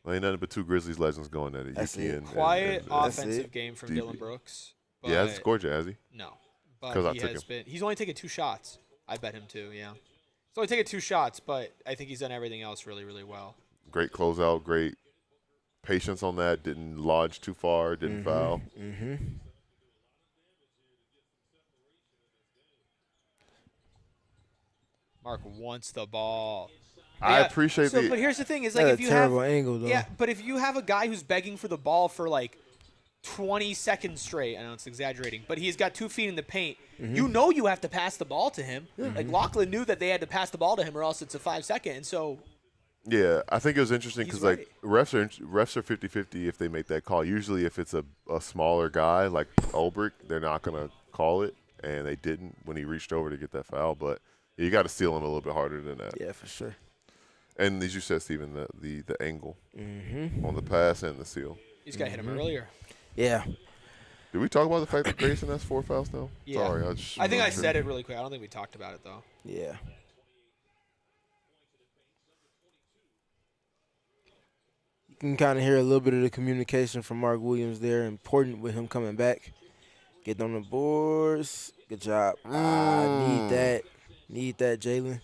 Well, ain't nothing but two Grizzlies legends going at it. That's Yuki it. and Quiet That's offensive it. game from DB. Dillon Brooks. Yeah, hasn't but- scored yet, has he? No, but 'Cause I he took has him. been. He's only taken 2 shots. I bet him too. Yeah, he's only taken 2 shots, but I think he's done everything else really, really well. Great closeout, great patience on that. Didn't lodge too far, didn't foul. Mark wants the ball. I Yeah, appreciate so, the. But here's the thing: is like That's if a you terrible have angle, though. yeah, but if you have a guy who's begging for the ball for like 20 seconds straight, I know it's exaggerating, but he's got 2 feet in the paint. You know you have to pass the ball to him. Like Lachlan knew that they had to pass the ball to him, or else it's a 5-second. And so Yeah, I think it was interesting He's because like refs are 50-50 if they make that call. Usually, if it's a smaller guy like Ulbrich, they're not gonna call it, and they didn't when he reached over to get that foul. But you got to seal him a little bit harder than that. Yeah, for sure. And as you said, Steven, the angle Mm-hmm. on the pass and the seal. He's got to hit him earlier. Yeah. Did we talk about the fact that Grayson has 4 fouls now? Yeah. Sorry, I think I said it really quick. I don't think we talked about it though. Yeah. You can kind of hear a little bit of the communication from Mark Williams there. Important with him coming back. Getting on the boards. Good job. Need that. Need that, Jalen.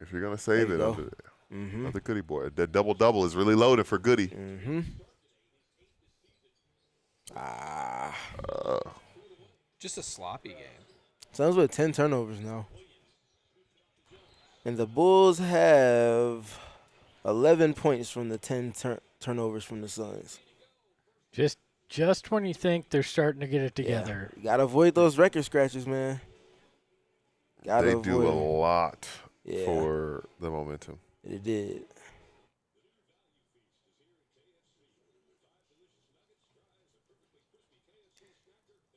If you're gonna save it, There you under go. Mm-hmm. another Goody boy. That double is really loaded for Goody. Mm-hmm. Just a sloppy game. Suns with 10 turnovers now. And the Bulls have 11 points from the 10 turnovers from the Suns. Just when you think they're starting to get it together. You gotta avoid those record scratches, man. Gotta They avoid do a them. lot Yeah. for the momentum. It did.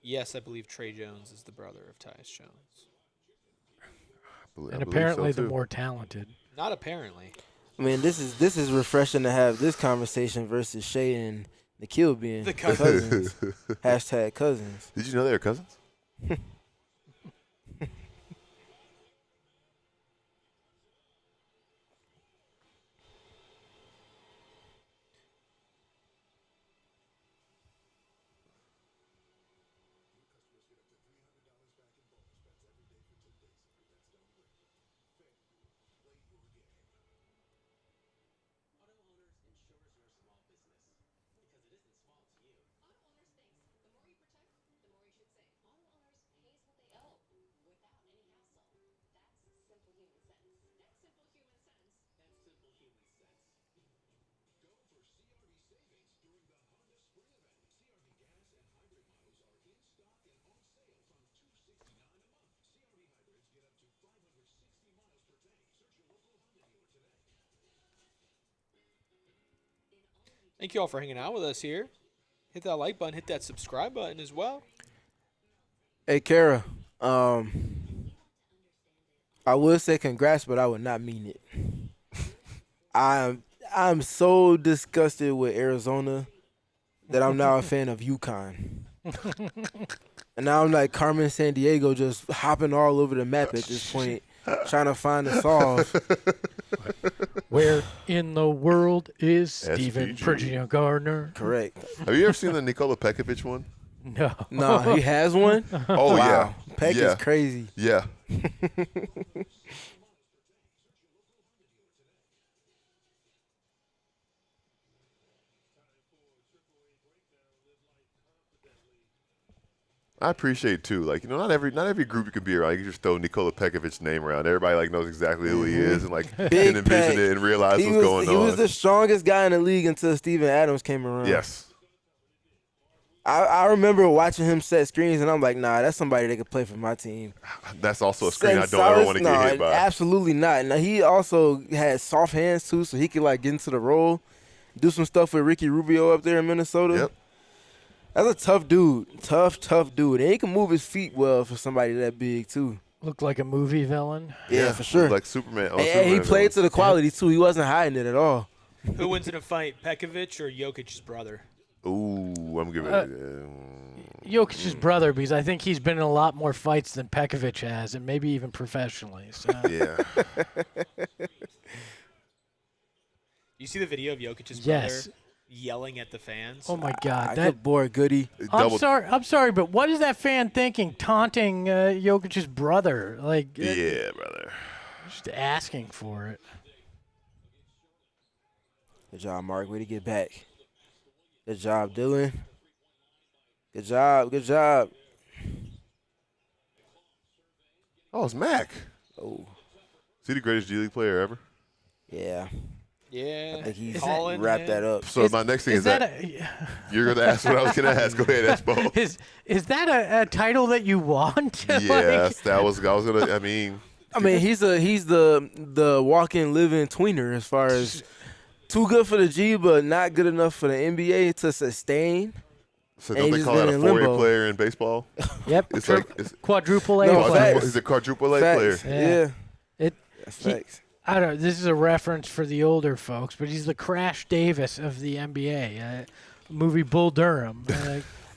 Yes, I believe Trey Jones is the brother of Tyus Jones. I And believe apparently so, the too. more talented. Not apparently. I mean, this is refreshing to have this conversation versus Shea and Nikhil being The cousins. Hashtag cousins. Did you know they were cousins? Thank you all for hanging out with us here. Hit that like button, hit that subscribe button as well. Hey, Kara. I would say congrats, but I would not mean it. I'm so disgusted with Arizona that I'm now a fan of UConn. And now I'm like Carmen San Diego, just hopping all over the map at this point, trying to find a solve. Where in the world is Stephen SPG. Prigio Gardner? Correct. Have you ever seen the Nikola Pekovic one? No. No, he has one? Oh, Wow. Peck yeah. is crazy. Yeah. I appreciate too, like, you know, not every group you can be around. You can just throw Nikola Pekovic's name around. Everybody like knows exactly who he is and like Big can envision Peck. it and realize what's going He on. was the strongest guy in the league until Steven Adams came around. Yes. I remember watching him set screens, and I'm like, nah, that's somebody that could play for my team. That's also a screen I don't ever want to get hit by. Absolutely not. Now, he also had soft hands, too, so he could, like, get into the role, do some stuff with Ricky Rubio up there in Minnesota. Yep. That's a tough dude. Tough dude. And he can move his feet well for somebody that big, too. Looked like a movie villain. Yeah, for sure. Like Superman. And he played to the quality, too. He wasn't hiding it at all. Who wins in a fight, Pekovic or Jokic's brother? Ooh, I'm giving it. Jokic's brother, because I think he's been in a lot more fights than Pekovic has, and maybe even professionally. So. Yeah. You see the video of Jokic's Yes. brother yelling at the fans? Oh my God, Good boy, Goody. I'm sorry, but what is that fan thinking? Taunting Jokic's brother, like Yeah, brother. just asking for it. Good job, Mark. Way to get back. Good job, Dillon. Good job. Oh, it's Mac. Oh, Is he the greatest G League player ever? yeah. Yeah. I think he's Colin, wrapped that up. So my next thing is that you're going to ask what I was going to ask. Go ahead, Espo. Is that a title that you want? Yes, that was. I was going to. I mean, I mean, he's the walking, living tweener as far as too good for the G, but not good enough for the NBA to sustain. So And don't he they just call that been a in four-year limbo. player in baseball? Yep. It's like it's quadruple A No, player. facts. he's a quadruple A Facts. player. Yeah. Yeah. It. That's He- facts. I don't know. This is a reference for the older folks, but he's the Crash Davis of the NBA. Movie Bull Durham.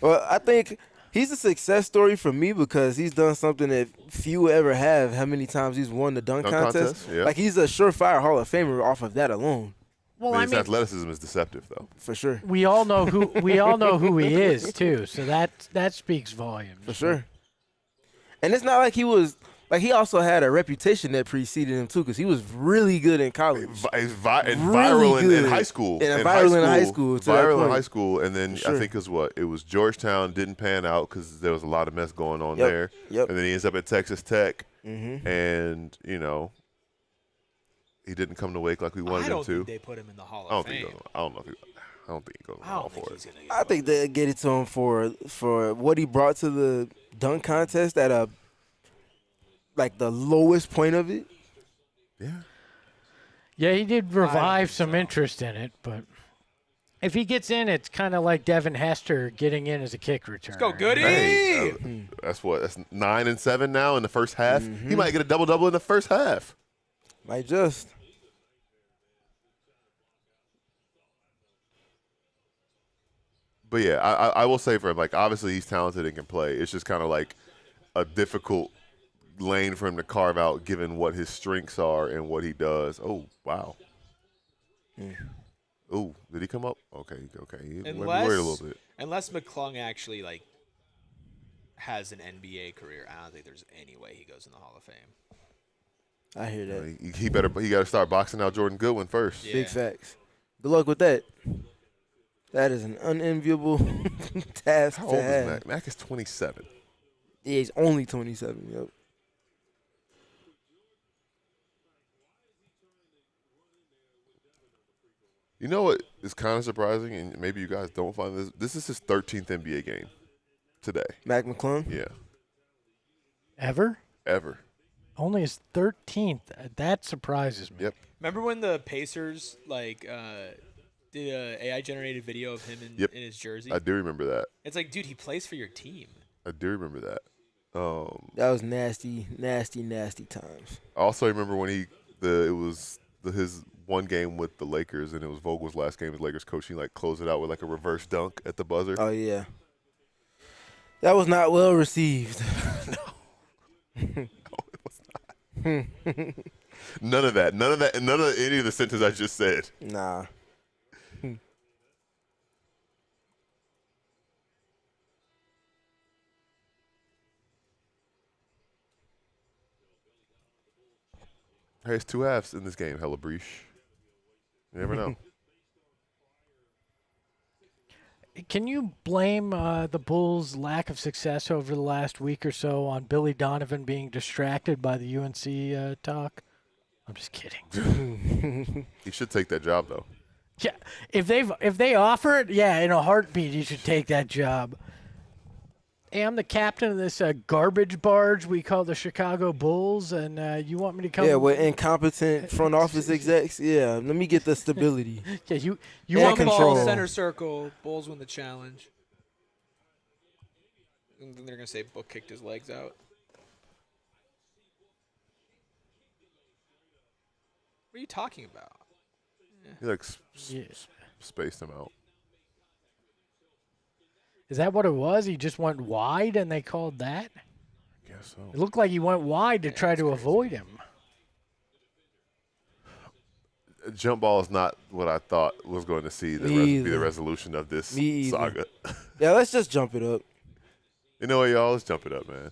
Well, I think he's a success story for me because he's done something that few ever have. How many times he's won the dunk contest? Yeah. Like, he's a surefire Hall of Famer off of that alone, well, I mean, I his mean, athleticism is deceptive, though. for sure. we all know who he is too. So that speaks volumes. For sure. And it's not like he was like he also had a reputation that preceded him too, because he was really good in college. He's Really viral in good. high school. And viral in high school, to that Viral in point. high school, and then For sure. I think it was Georgetown didn't pan out because there was a lot of mess going on Yep. there. Yep. And then he ends up at Texas Tech, Mm-hmm. and he didn't come to wake like we wanted I him don't to. think they put him in the Hall I don't of think. Fame. I don't know if he. I don't think he goes in the I hall don't think for he's it. gonna get I think they'll get it to him for what he brought to the dunk contest at the lowest point of it. Yeah. Yeah, he did revive think some so. interest in it, but if he gets in, it's kind of like Devin Hester getting in as a kick returner. Let's go, Goody. Hey, that's 9 and 7 now in the first half. He might get a double-double in the first half. Might just. But yeah, I will say for him, like, obviously he's talented and can play. It's just kind of like a difficult lane for him to carve out given what his strengths are and what he does. Oh, wow. Oh, did he come up? Okay. He might be worried a little bit. Unless McClung actually has an NBA career, I don't think there's any way he goes in the Hall of Fame. I hear that. He got to start boxing out Jordan Goodwin first. Yeah. Big facts. Good luck with that. That is an unenviable task How to old have. is Mac? Mac is 27. Yeah, he's only 27. Yep. You know what is kind of surprising, and maybe you guys don't find this? This is his 13th NBA game today. Mac McClung. Yeah, Ever? ever. Only his 13th. That surprises me. Yep. Remember when the Pacers did a AI generated video of him in his jersey? I do remember that. It's like, dude, he plays for your team. I do remember that. That was nasty, nasty, nasty times. I also remember when his one game with the Lakers, and it was Vogel's last game as Lakers coach. He closed it out with a reverse dunk at the buzzer. Oh yeah. That was not well received. No, it was not. None of that. None of any of the sentences I just said. Nah. Hey, it's two halves in this game, hella breach. You never know. Can you blame the Bulls' lack of success over the last week or so on Billy Donovan being distracted by the UNC talk? I'm just kidding. He should take that job, though. Yeah, if they offer it, yeah, in a heartbeat, you should take that job. Hey, I'm the captain of this garbage barge we call the Chicago Bulls, and you want me to come? Yeah, with incompetent front office execs. Yeah, let me get the stability. Yeah, you And want me? control. Ball, center circle. Bulls win the challenge. And then they're gonna say Book kicked his legs out. What are you talking about? He Yeah. spaced him out. Is that what it was? He just went wide, and they called that. Guess It so. looked like he went wide to try to avoid him. Jump ball is not what I thought was going to see Me be the either. resolution of this Me either. saga. Yeah, let's just jump it up. You know what, y'all? Let's jump it up, man.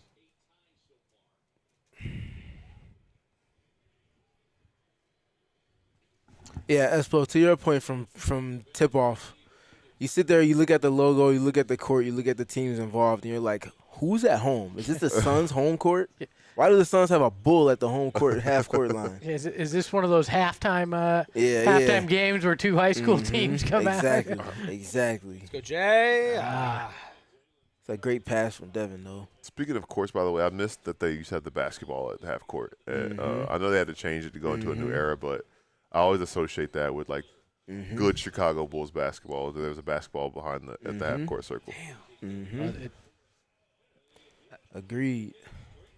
Yeah, Espo, to your point from tip off, you sit there, you look at the logo, you look at the court, you look at the teams involved, and you're like, who's at home? Is this the Suns' home court? Why do the Suns have a bull at the home court, half court line? Is this one of those halftime Yeah. games where two high school teams come exactly. out? Exactly. Let's go, Jay. It's a great pass from Devin, though. Speaking of courts, by the way, I missed that they used to have the basketball at the half court. I know they had to change it to go into a new era, but I always associate that with good Chicago Bulls basketball. There was a basketball behind at the half court circle. Agreed.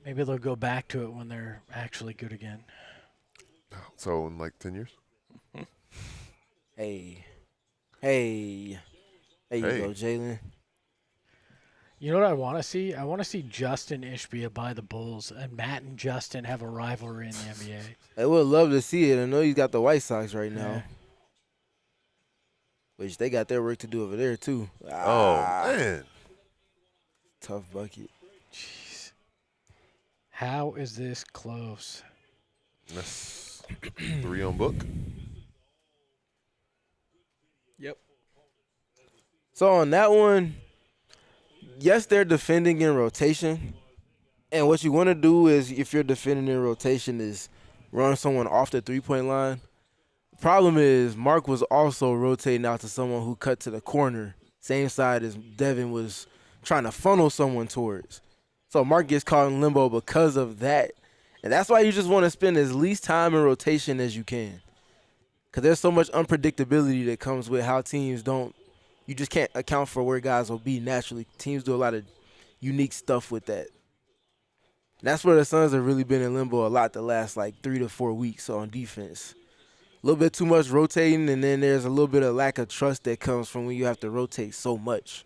Maybe they'll go back to it when they're actually good again. So in like 10 years. Hey. There you go, Jalen. You know what I want to see? I want to see Justin Ishbia by the Bulls and Matt and Justin have a rivalry in the NBA. I would love to see it. I know he's got the White Sox right now. Yeah. Which they got their work to do over there, too. Oh, man. Tough bucket. Jeez. How is this close? That's 3 on book. Yep. So on that one, yes, they're defending in rotation. And what you want to do is, if you're defending in rotation, is run someone off the three-point line. The problem is Mark was also rotating out to someone who cut to the corner, same side as Devin was trying to funnel someone towards. So Mark gets caught in limbo because of that. And that's why you just want to spend as least time in rotation as you can. Because there's so much unpredictability that comes with how teams don't – you just can't account for where guys will be naturally. Teams do a lot of unique stuff with that. And that's where the Suns have really been in limbo a lot the last, 3 to 4 weeks on defense. A little bit too much rotating, and then there's a little bit of lack of trust that comes from when you have to rotate so much.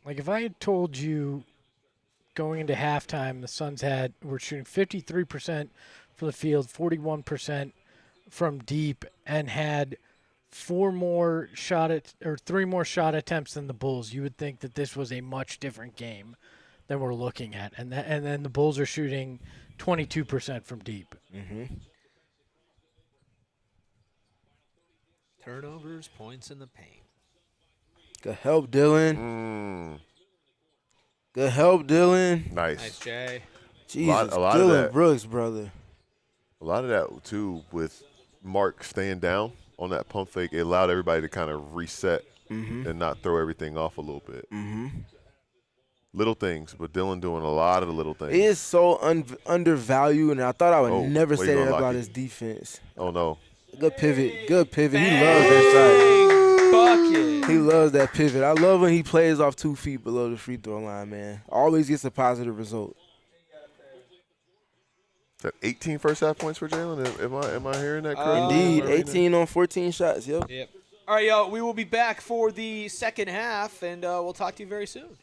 Like, if I had told you going into halftime the Suns were shooting 53% from the field, 41% from deep, and had 3 more shot attempts than the Bulls, you would think that this was a much different game than we're looking at. And then the Bulls are shooting 22% from deep. Turnovers, points in the paint. Good help, Dillon. Good help, Dillon. Nice. Jay. Jesus, a lot of Dillon that. Brooks, brother. A lot of that, too, with Mark staying down on that pump fake, it allowed everybody to kind of reset and not throw everything off a little bit. Little things, but Dillon doing a lot of the little things. He is so undervalued, and I thought I would never where say you that gonna about lock his it? defense. Oh, no. Good pivot. He loves that Bucket. shot. He loves that pivot. I love when he plays off 2 feet below the free throw line, man. Always gets a positive result. Is that 18 first half points for Jalen? Am I hearing that correctly? Indeed, Am I reading that? 18 on 14 shots, yep. Yep. All right, y'all. We will be back for the second half, and we'll talk to you very soon.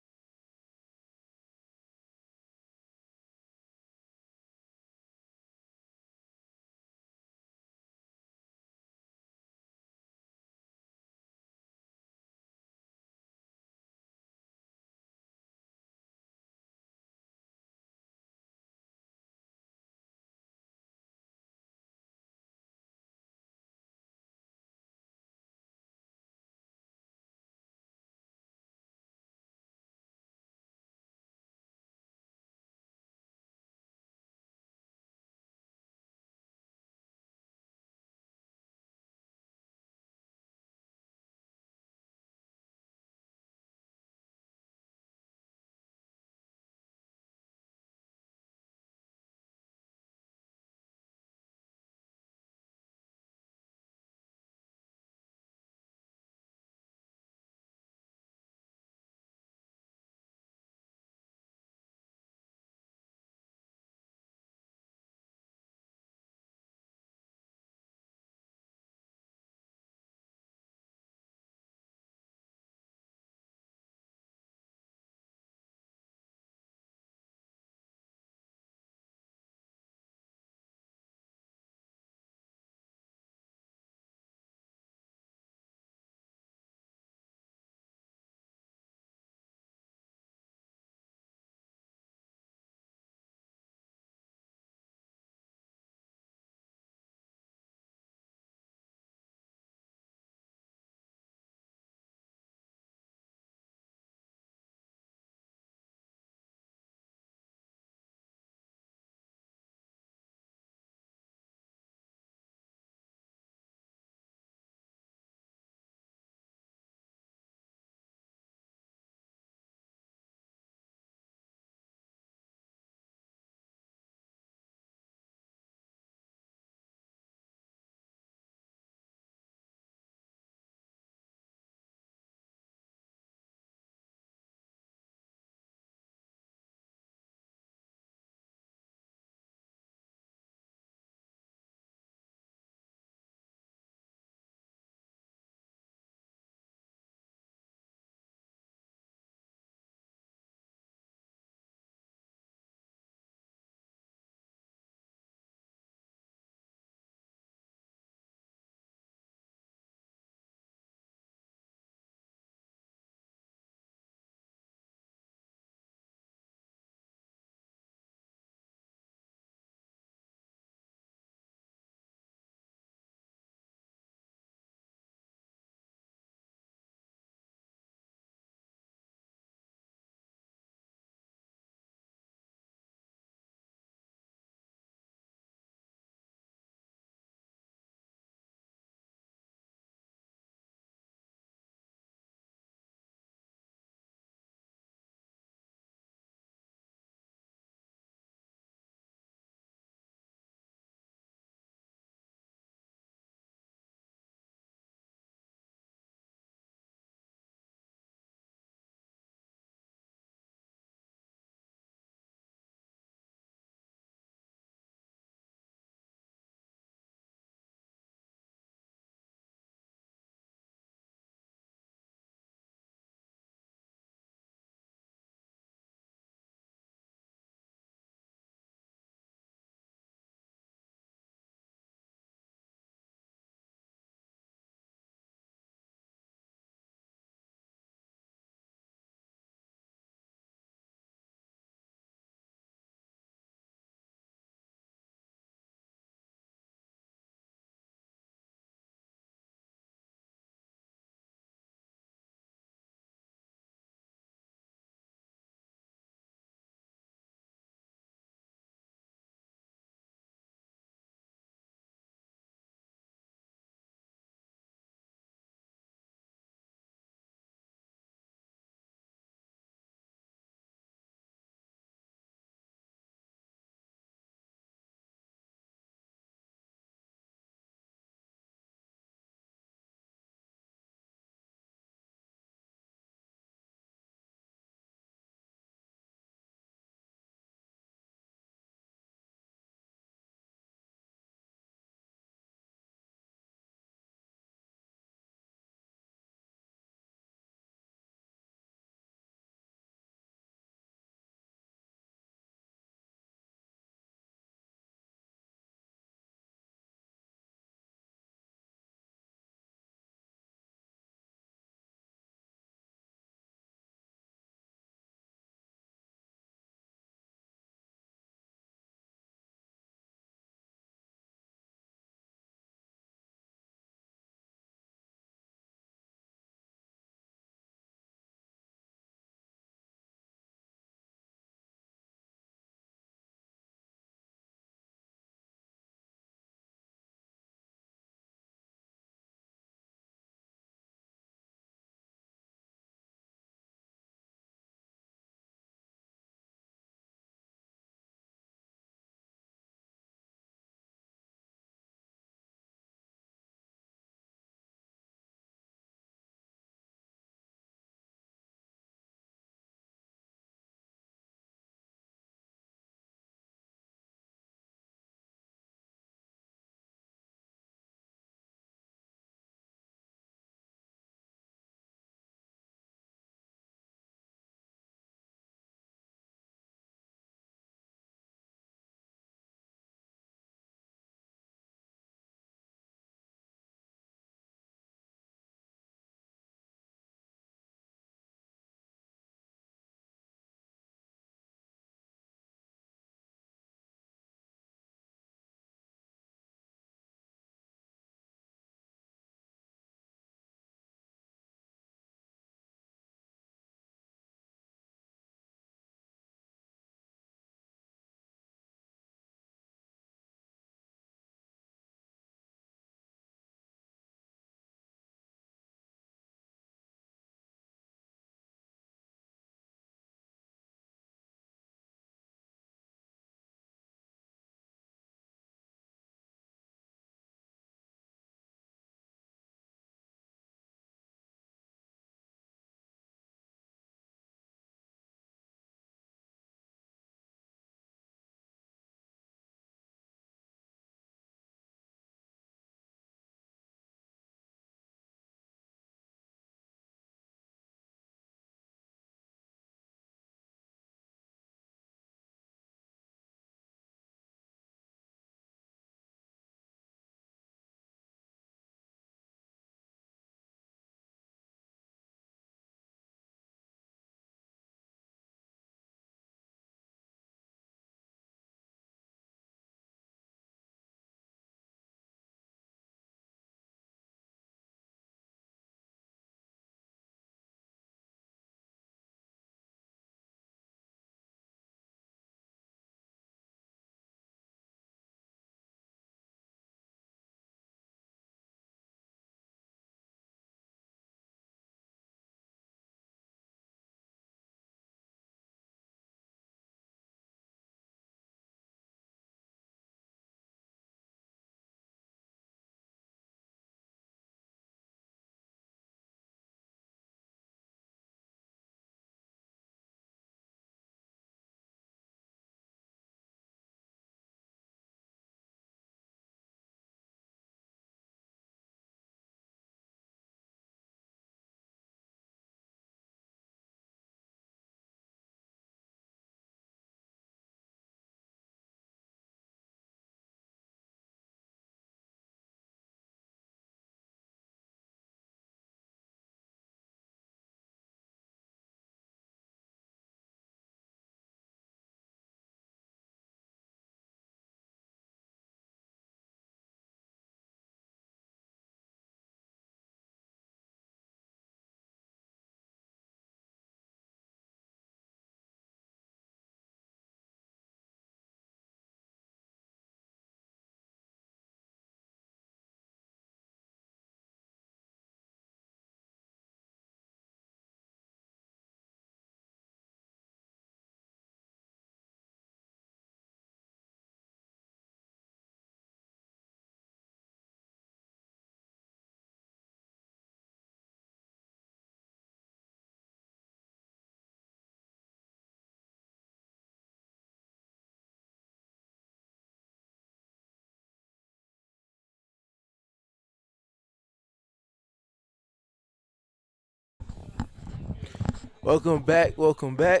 Welcome back. Welcome back.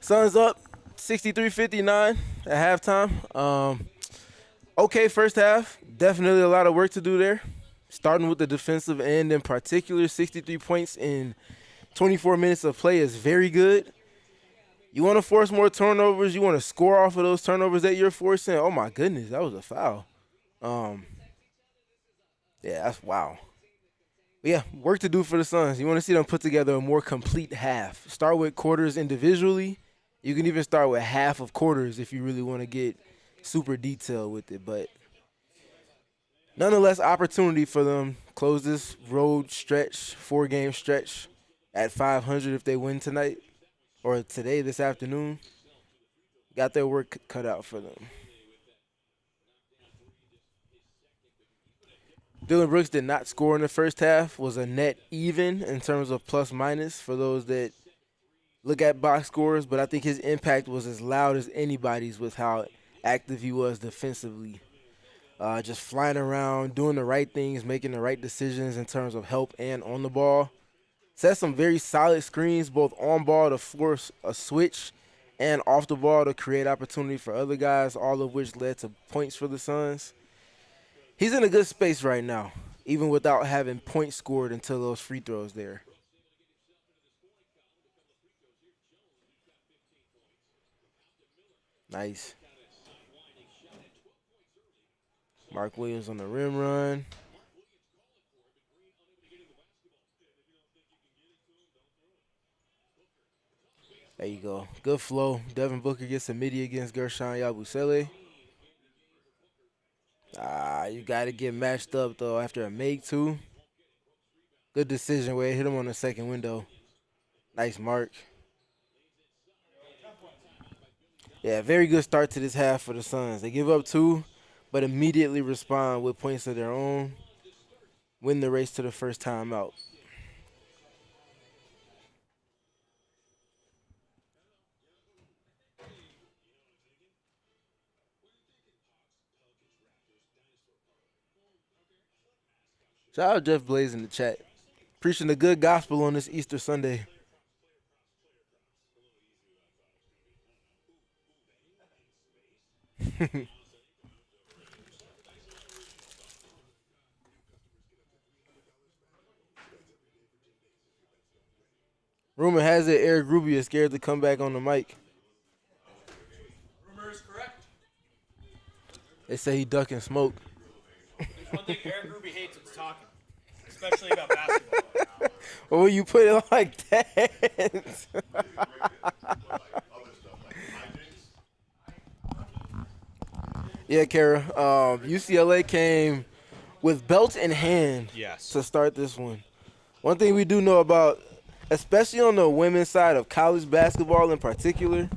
Suns up 63-59 at halftime. Okay, first half. Definitely a lot of work to do there. Starting with the defensive end in particular, 63 points in 24 minutes of play is very good. You want to force more turnovers. You want to score off of those turnovers that you're forcing. Oh, my goodness, that was a foul. Yeah, that's wow. But yeah, work to do for the Suns. You want to see them put together a more complete half. Start with quarters individually. You can even start with half of quarters if you really want to get super detailed with it. But nonetheless, opportunity for them. Close this road stretch, 4-game stretch at 500 if they win tonight or today, this afternoon. Got their work cut out for them. Dillon Brooks did not score in the first half, was a net even in terms of plus minus for those that look at box scores, but I think his impact was as loud as anybody's with how active he was defensively. Just flying around, doing the right things, making the right decisions in terms of help and on the ball. Set some very solid screens, both on ball to force a switch and off the ball to create opportunity for other guys, all of which led to points for the Suns. He's in a good space right now, even without having points scored until those free throws there. Nice. Mark Williams on the rim run. There you go. Good flow. Devin Booker gets a midi against Gershon Yabusele. You got to get matched up, though, after a make, too. Good decision where he hit him on the second window. Nice mark. Yeah, very good start to this half for the Suns. They give up 2, but immediately respond with points of their own. Win the race to the first time out. Shout out Jeff Blaze in the chat. Preaching the good gospel on this Easter Sunday. Rumor has it Eric Rubio is scared to come back on the mic. Rumor is correct. They say he ducking smoke. There's one thing Eric Ruby hates, it's talking, especially about basketball. Well, when you put it like that. Yeah, Kara. UCLA came with belts in hand to start this one. One thing we do know about, especially on the women's side of college basketball in particular,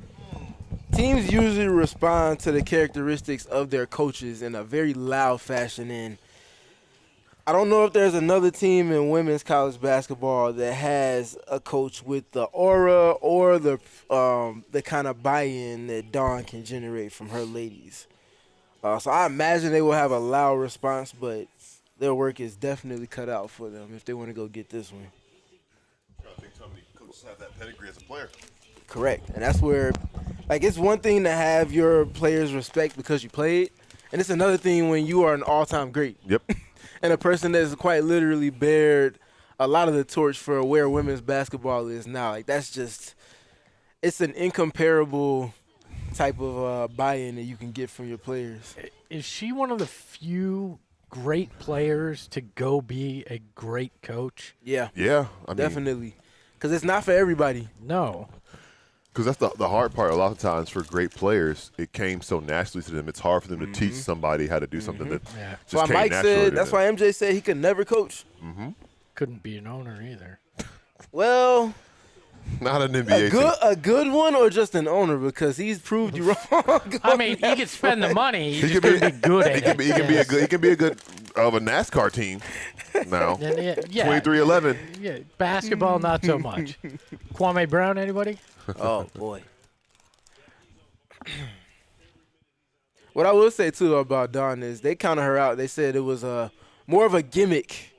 teams usually respond to the characteristics of their coaches in a very loud fashion. And I don't know if there's another team in women's college basketball that has a coach with the aura or the kind of buy-in that Dawn can generate from her ladies. So I imagine they will have a loud response, but their work is definitely cut out for them if they want to go get this one. I think so many coaches have that pedigree as a player. Correct. And that's where, like, it's one thing to have your players respect because you played, and it's another thing when you are an all-time great. Yep. And a person that's quite literally bared a lot of the torch for where women's basketball is now. Like, that's just, it's an incomparable type of buy-in that you can get from your players. Is she one of the few great players to go be a great coach? Yeah. Yeah. I mean, definitely. Because it's not for everybody. No. Because that's the hard part. A lot of times for great players, it came so naturally to them. It's hard for them to teach somebody how to do something that just came Mike naturally said, to that's them. why MJ said he could never coach. Couldn't be an owner either. Well, Not an NBA team. a good one or just an owner, because he's proved you wrong. I mean, he could spend the money. He He just can couldn't be good at it. He can be a good of a NASCAR team now. Yeah, 23-11. yeah, basketball, not so much. Kwame Brown, anybody? Oh, boy. What I will say, too, about Dawn is they counted her out. They said it was more of a gimmick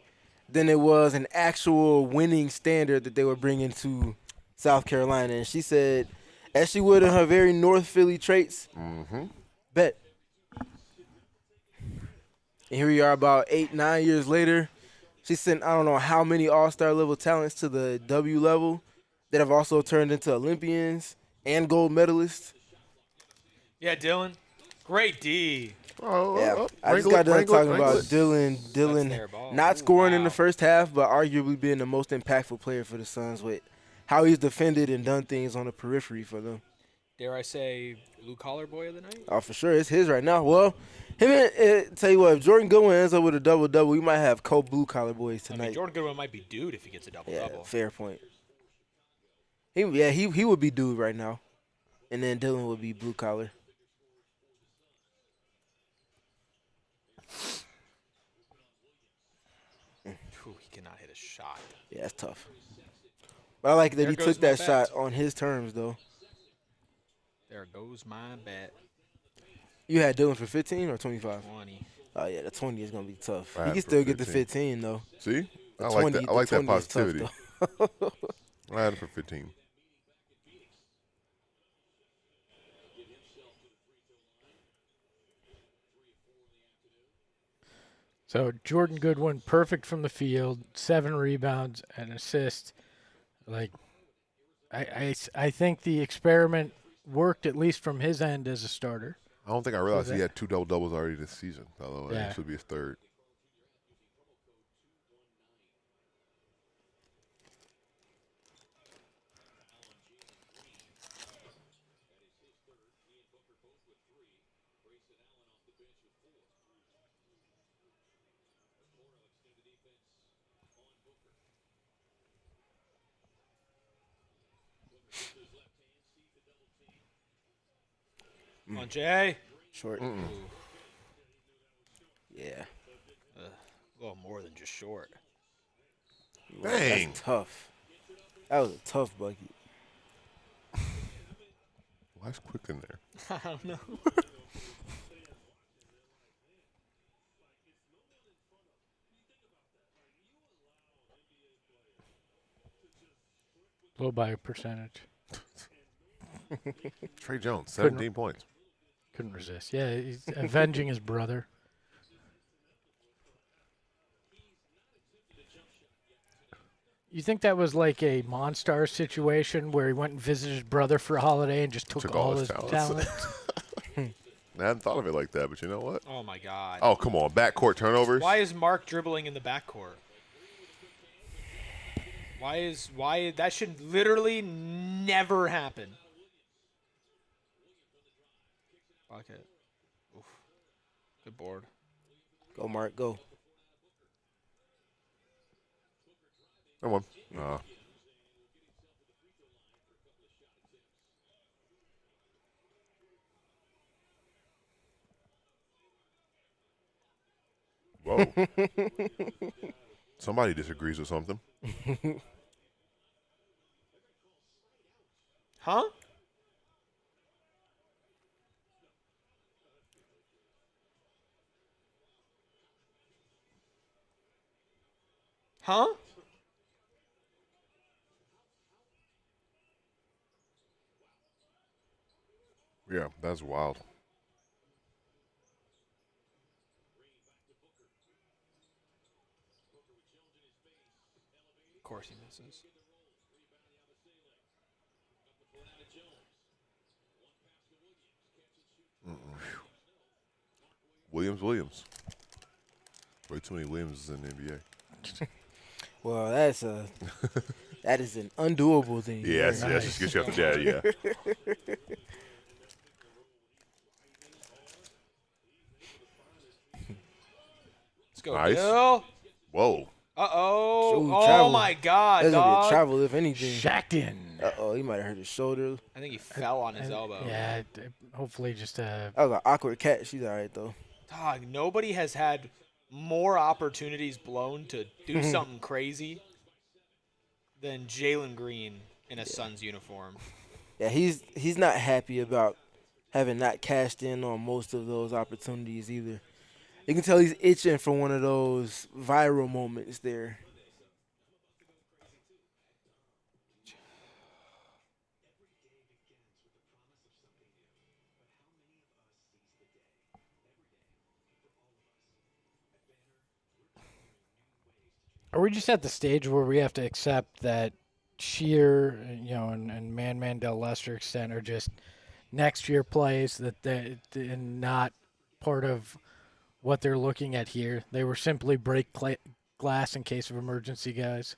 than it was an actual winning standard that they were bringing to South Carolina, and she said, as she would in her very North Philly traits, bet. And here we are about 8-9 years later. She sent I don't know how many all-star level talents to the W level that have also turned into Olympians and gold medalists. Yeah, Dillon. Great D. Yeah, I just got done talking about Dillon their ball. not Ooh, scoring in the wow. first half, but arguably being the most impactful player for the Suns with how he's defended and done things on the periphery for them. Dare I say blue collar boy of the night? Oh, for sure, it's his right now. Well, him and tell you what, if Jordan Goodwin ends up with a double-double, we might have co-blue collar boys I tonight. mean, Jordan Goodwin might be dude if he gets a Yeah, double-double. fair point. He would be dude right now, and then Dillon would be blue collar. Ooh, he cannot hit a shot. Yeah, that's tough. But I like that There he goes took my that bet. shot on his terms, though. There goes my bet. You had Dillon for 15 or 25? 20. Oh, yeah, the 20 is going to be tough. I He had can for still get the 15. 15, though. See? The I like that. I like that 20 is tough, positivity. though. I had him for 15. So Jordan Goodwin, perfect from the field, 7 rebounds and assists. Like, I think the experiment worked at least from his end as a starter. I don't think I realized he had 2 double-doubles already this season, by the way. Yeah. This would be his third. Come on, Jay. Short. Yeah. A little more than just short. Dang. That's tough. That was a tough bucket. Why is Quick in there? I don't know. Low by a percentage. Trey Jones, 17 points. Couldn't resist. Yeah, he's avenging his brother. You think that was like a Monstar situation where he went and visited his brother for a holiday and just took all his talent? I hadn't thought of it like that, but you know what? Oh, my God. Oh, come on. Backcourt turnovers. Why is Mark dribbling in the backcourt? Why that should literally never happen. Bucket. Oof. Good board. Go, Mark, go. Come on. Whoa. Somebody disagrees with something. Huh? Huh? Yeah, that's wild. Of course he misses. Williams. Way too many Williamses in the NBA. Well, that is an undoable thing. Yeah, that's just get you out the dad, yeah. Let's go, Nice. Bill. Whoa. Uh-oh. Ooh, Oh, travel. my God, That's going to be a dog. travel, if anything. Shacked in. Uh-oh, he might have hurt his shoulder. I think he fell on his elbow. Yeah, hopefully just That was an awkward catch. She's all right, though. Dog, nobody has had more opportunities blown to do something crazy than Jalen Green in a Suns uniform. Yeah, he's not happy about having not cashed in on most of those opportunities either. You can tell he's itching for one of those viral moments there. Are we just at the stage where we have to accept that Sheer, and Man to a lesser extent are just next year plays and not part of what they're looking at here? They were simply break glass in case of emergency, guys.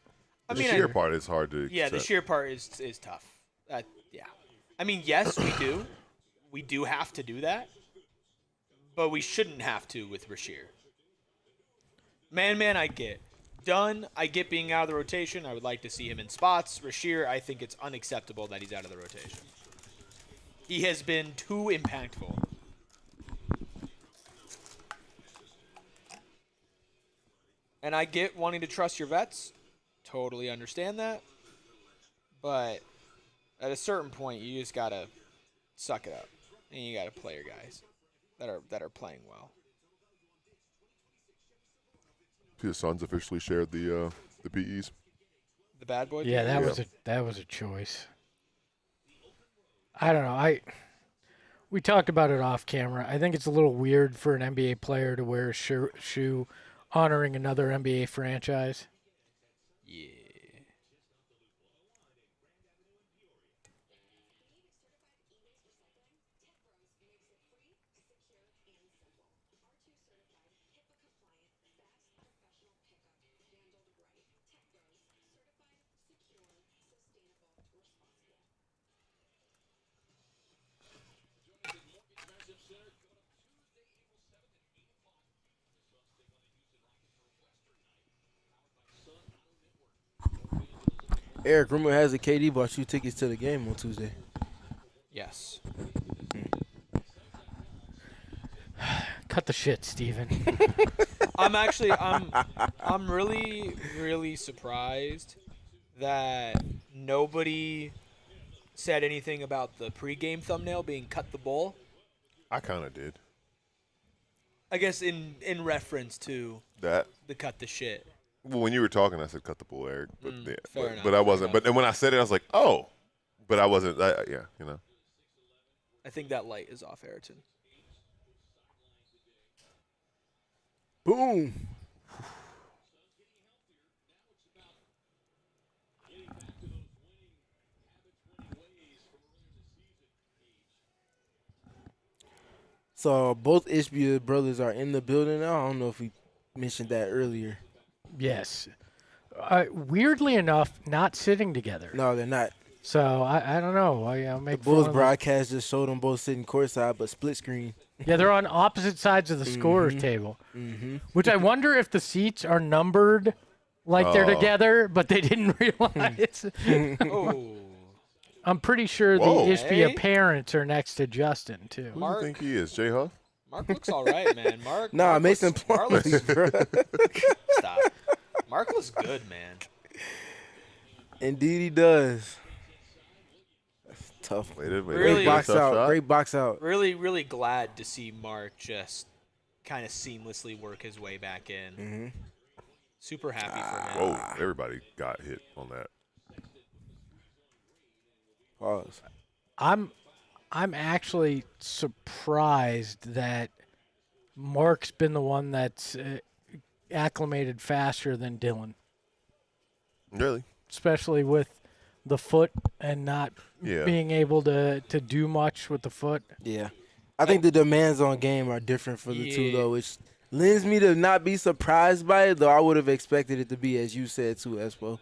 The sheer part is hard to Yeah, the accept. sheer part is tough. Yeah. I mean, yes, we do. We do have to do that. But we shouldn't have to with Rasheer. Man, I get. Dunn, I get being out of the rotation. I would like to see him in spots. Rasheer, I think it's unacceptable that he's out of the rotation. He has been too impactful. And I get wanting to trust your vets. Totally understand that. But at a certain point, you just got to suck it up. And you got to play your guys that are playing well. The Suns officially shared the PEs. The bad boy? Yeah, that was a choice. I don't know. We talked about it off camera. I think it's a little weird for an NBA player to wear a shoe honoring another NBA franchise. Yeah. Eric, rumor has it KD bought you tickets to the game on Tuesday. Yes. Cut the shit, Steven. I'm really, really surprised that nobody said anything about the pregame thumbnail being cut the bull. I kind of did I guess in reference to that. the cut the shit. Well, when you were talking, I said cut the bull, Eric. But fair enough, but I fair wasn't. enough. But when I said it, I was like, oh. But I wasn't. Yeah, you know. I think that light is off Ayrton. Boom. So both Ishbia brothers are in the building now. I don't know if we mentioned that earlier. Yes. Weirdly enough, not sitting together. No, they're not. So I don't know. I'll The make Bulls fun of broadcast just showed them both sitting courtside, but split screen. Yeah, they're on opposite sides of the scorer's table. Which I wonder if the seats are numbered like they're together, but they didn't realize. Oh. I'm pretty sure Whoa. the Ishbia Hey. parents are next to Justin, too. Who do Mark. you think he is? J Huff? Mark looks all right, man. Mark. Nah, Mark Mason looks- Mark Plumlee, looks- bro. Stop. Mark looks good, man. Indeed, he does. That's tough. Wait, Really? Great box tough out. shot. Great box out. Really, really glad to see Mark just kind of seamlessly work his way back in. Super happy for him. Whoa, everybody got hit on that. Pause. I'm actually surprised that Mark's been the one that's acclimated faster than Dillon, Really? especially with the foot and not Yeah. being able to do much with the foot. Yeah. I think the demands on game are different for the two, Yeah. though, which lends me to not be surprised by it, though I would have expected it to be, as you said, too, Espo.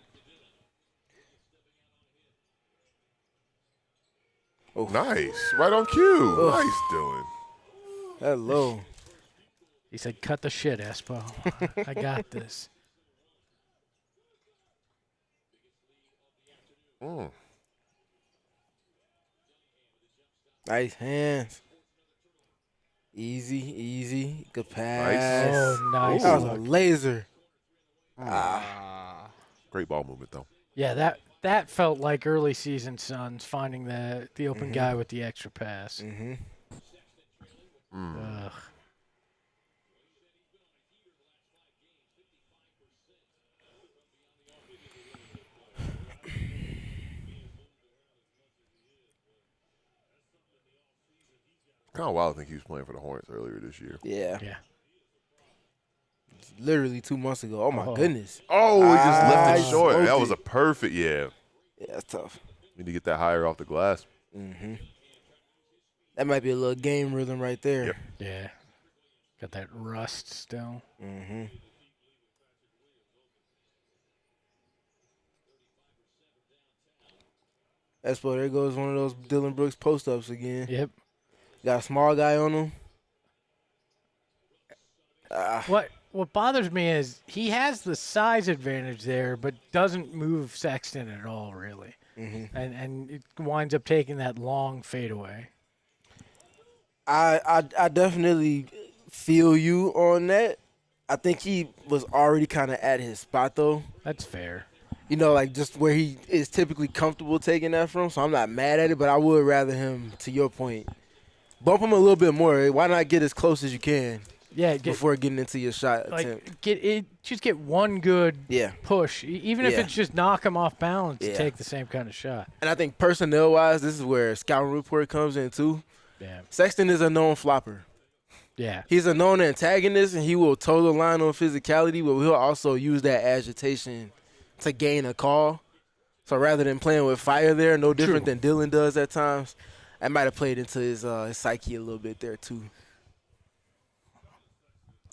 Oh, nice. Right on cue. Nice, Dillon. Hello. He said, "Cut the shit, Espo. I got this." Mm. Nice hands. Easy. Good pass. Oh, nice. That was a laser. Great ball movement, though. Yeah, that felt like early season Suns finding the open guy with the extra pass. Ugh. Kind of wild to think he was playing for the Hornets earlier this year. Yeah. Yeah. literally 2 months ago. Oh, my goodness. Oh, he just left it I short. smoked That was it. a perfect, Yeah, that's tough. Need to get that higher off the glass. That might be a little game rhythm right there. Yep. Yeah. Got that rust still. Espo, there goes one of those Dillon Brooks post-ups again. Yep. Got a small guy on him. What bothers me is he has the size advantage there, but doesn't move Sexton at all, really. And it winds up taking that long fadeaway. I definitely feel you on that. I think he was already kind of at his spot, though. That's fair. You know, like just where he is typically comfortable taking that from. So I'm not mad at it, but I would rather him, to your point, bump him a little bit more. Why not get as close as you can? Yeah, Before getting into your shot attempt. Just get one good Yeah. push, even if Yeah. it's just knock him off balance to Yeah. take the same kind of shot. And I think personnel-wise, this is where scouting report comes in, too. Yeah. Sexton is a known flopper. Yeah. He's a known antagonist, and he will toe the line on physicality, but he'll also use that agitation to gain a call. So rather than playing with fire there, no different than Dillon does at times, that might have played into his psyche a little bit there, too.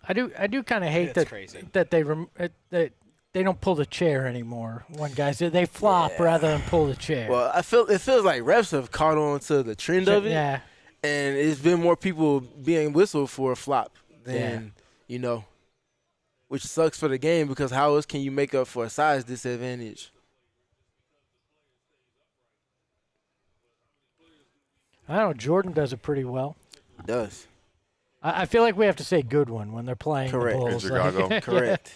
I do kind of hate That's that crazy. that that they don't pull the chair anymore. When guys they flop rather than pull the chair. Well, it feels like refs have caught on to the trend of it. Yeah. And it's been more people being whistled for a flop than, which sucks for the game because how else can you make up for a size disadvantage? I don't know. Jordan does it pretty well. It does. I feel like we have to say good one when they're playing Correct. the In Bulls. Chicago. Correct.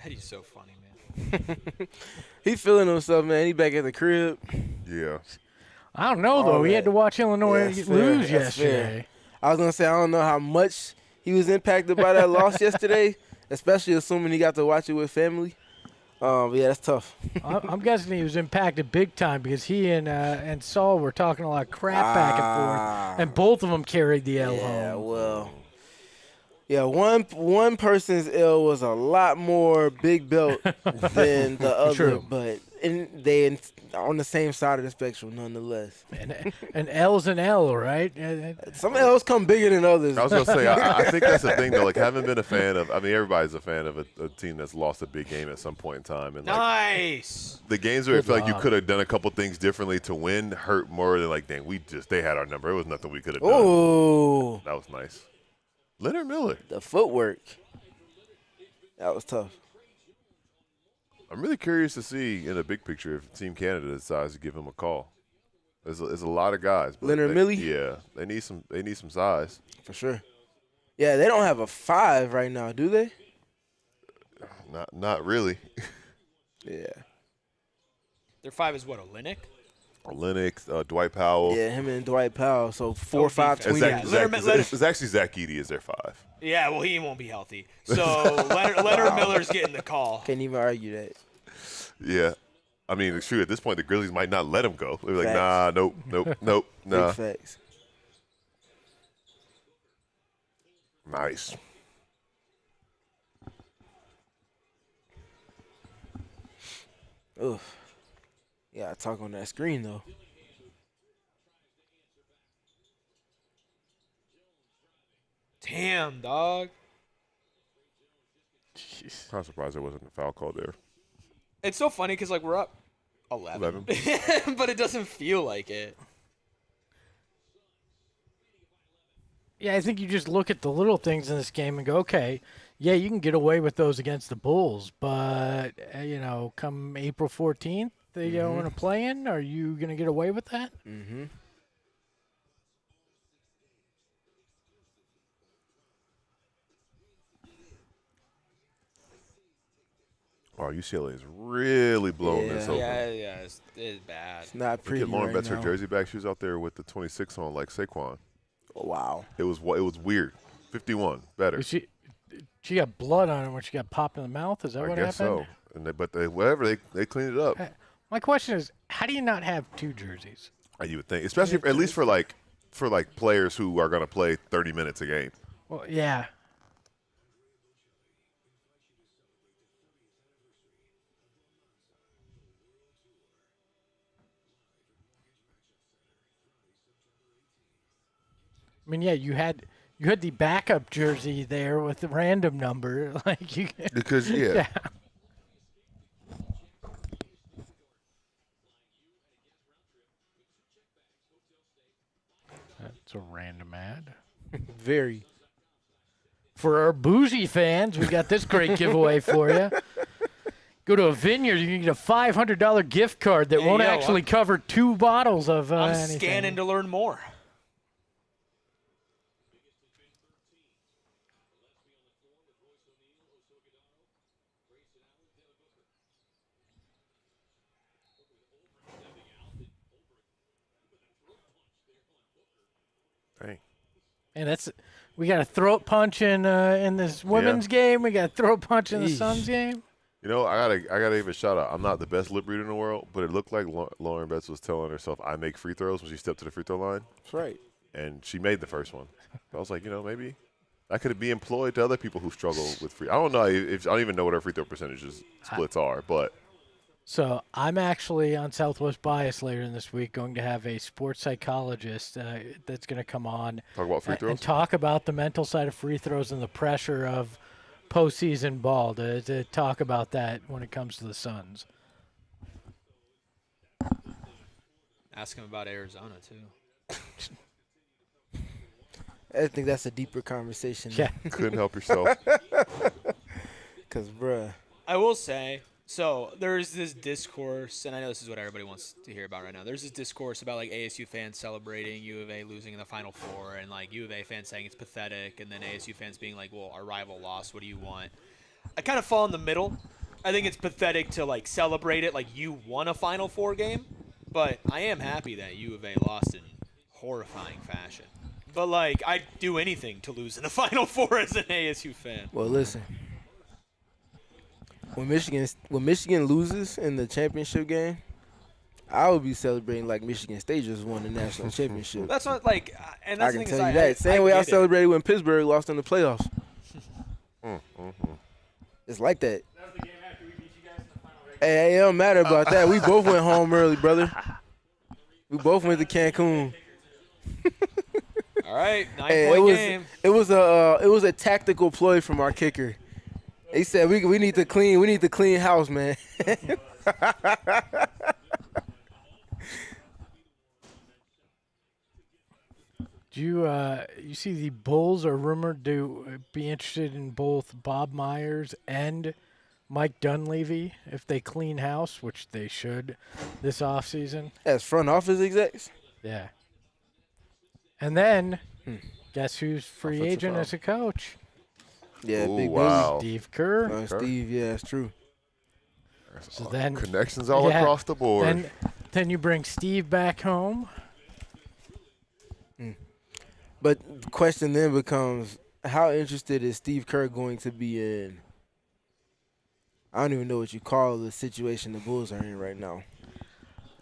Eddie's so funny, man. He feeling himself, man. He back at the crib. Yeah. I don't know though. All We had that. to watch Illinois Yeah, that's fair. lose That's fair. yesterday. I was gonna say I don't know how much he was impacted by that loss yesterday, especially assuming he got to watch it with family. But yeah, that's tough. I'm guessing he was impacted big time because he and Saul were talking a lot of crap back and forth, and both of them carried the L Yeah, home. well, yeah. One person's L was a lot more big belt than the other, True. but they on the same side of the spectrum nonetheless. And L's an L, right? Some L's come bigger than others. I was gonna say, I think that's the thing though. Like, having been a fan of, I mean, everybody's a fan of a team that's lost a big game at some point in time, and like Nice. the games where it Good felt like you job. could have done a couple things differently to win hurt more than like, dang, they had our number. It was nothing we could have done. Oh, That was nice. Leonard Miller. the footwork. That was tough. I'm really curious to see in the big picture if Team Canada decides to give him a call. There's a lot of guys. but Leonard they- Millie? Yeah, they need some size. For sure. Yeah, they don't have a 5 right now, do they? Not really. Yeah. Their 5 is what, Olynyk? Lennox, Dwight Powell. Yeah, him and Dwight Powell. So 4, 5, And 20. Zach, Leonard- it's actually Zach Edey is their 5. Yeah, well, he won't be healthy. So Leonard Miller's getting the call. Can't even argue that. Yeah. I mean, it's true. At this point, the Grizzlies might not let him go. They're like, Facts. nah, nope, nah. Big facts. Nice. Oof. Yeah, talk on that screen, though. Damn, dog. I'm surprised there wasn't a foul call there. It's so funny because, like, we're up 11. But it doesn't feel like it. Yeah, I think you just look at the little things in this game and go, okay, yeah, you can get away with those against the Bulls, but come April 14th, they go in a play-in. Are you going to get away with that? Mm-hmm. Wow, UCLA is really blowing this open. Yeah, it's bad. It's not Look pretty at Lauren right Betts, her now. jersey back. She was out there with the 26 on like Saquon. Oh, wow. It was weird. 51, better. She got blood on her when she got popped in the mouth. Is that I what guess happened? so. And they cleaned it up. My question is, how do you not have 2 jerseys? You would think, especially at least for players who are going to play 30 minutes a game. Well, yeah. I mean, yeah, you had the backup jersey there with the random number, like you. Because yeah. That's a random ad. Very. For our bougie fans, we got this great giveaway for you. Go to a vineyard, you can get a $500 gift card that won't actually cover 2 bottles of I'm anything. scanning to learn more. Dang. And we got a throat punch in this women's game. We got a throat punch in the Yeesh. Suns game. You know, I gotta give a shout out. I'm not the best lip reader in the world, but it looked like Lauren Betts was telling herself, "I make free throws" when she stepped to the free throw line, That's right. and she made the first one. I was like, maybe I could be employed to other people who struggle with free. I don't know if I don't even know what her free throw percentages splits are, but So I'm actually on Southwest Bias later in this week going to have a sports psychologist that's going to come on talk about free throws. and talk about the mental side of free throws and the pressure of postseason ball to talk about that when it comes to the Suns. Ask him about Arizona, too. I think that's a deeper conversation. Yeah. Couldn't help yourself. Because, bruh. I will say, so there's this discourse, and I know this is what everybody wants to hear about right now. There's this discourse about, like, ASU fans celebrating U of A losing in the Final Four, and, like, U of A fans saying it's pathetic, and then ASU fans being like, well, our rival lost. What do you want? I kind of fall in the middle. I think it's pathetic to, like, celebrate it like you won a Final Four game, but I am happy that U of A lost in horrifying fashion. But, like, I'd do anything to lose in the Final Four as an ASU fan. Well, listen. When Michigan loses in the championship game, I would be celebrating like Michigan State just won the national championship. That's not, like, and that's I the can thing tell is you that. Same way I get it. celebrated when Pittsburgh lost in the playoffs. It's like that. That was the game after we beat you guys in the final regular. Hey, it don't matter about that. We both went home early, brother. We both went to Cancun. All right, 9-point Hey, game. it was a tactical ploy from our kicker. He said we need to clean house, man. Do you see the Bulls are rumored to be interested in both Bob Myers and Mike Dunleavy if they clean house, which they should this offseason. As front office execs. Yeah. And then, guess who's free Offensive agent foul. as a coach? Yeah, Ooh, big wow. Steve Kerr. Steve, yeah, that's true. So then Connections all yeah, across the board. Then you bring Steve back home. But the question then becomes, how interested is Steve Kerr going to be in? I don't even know what you call the situation the Bulls are in right now.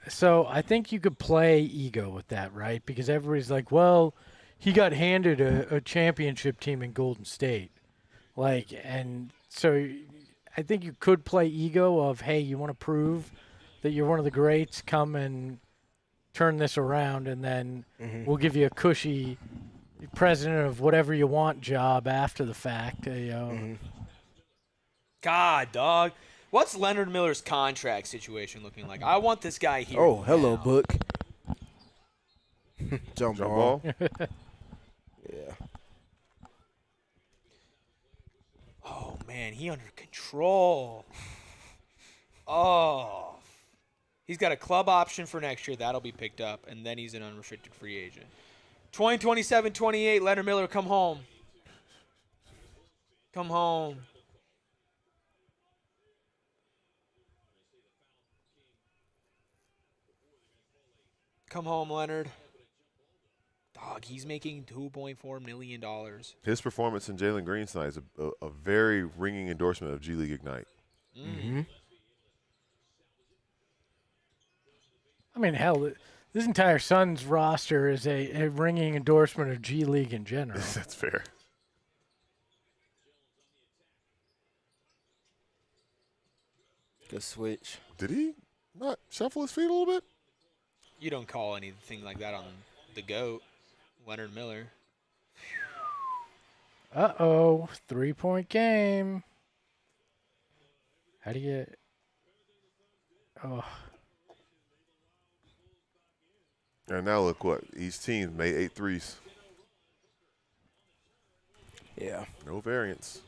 So I think you could play ego with that, right? Because everybody's like, well, he got handed a championship team in Golden State. And so I think you could play ego of, hey, you want to prove that you're one of the greats, come and turn this around, and then we'll give you a cushy president of whatever you want job after the fact. God, dog. What's Leonard Miller's contract situation looking like? I want this guy here. Oh, hello, now. Book. Jump Jump ball. ball. Yeah. Oh, man, he under control. Oh. He's got a club option for next year. That'll be picked up, and then he's an unrestricted free agent. 2027-28, Leonard Miller, come home. Come home. Come home, Leonard. Dog, he's making $2.4 million. His performance in Jalen Green tonight is a very ringing endorsement of G League Ignite. Mm-hmm. I mean, hell, this entire Suns roster is a ringing endorsement of G League in general. That's fair. Good switch. Did he not shuffle his feet a little bit? You don't call anything like that on the GOAT, Leonard Miller. Uh-oh, 3-point game. How do you... Oh, And now look what each team made 8 threes. Yeah. No variance.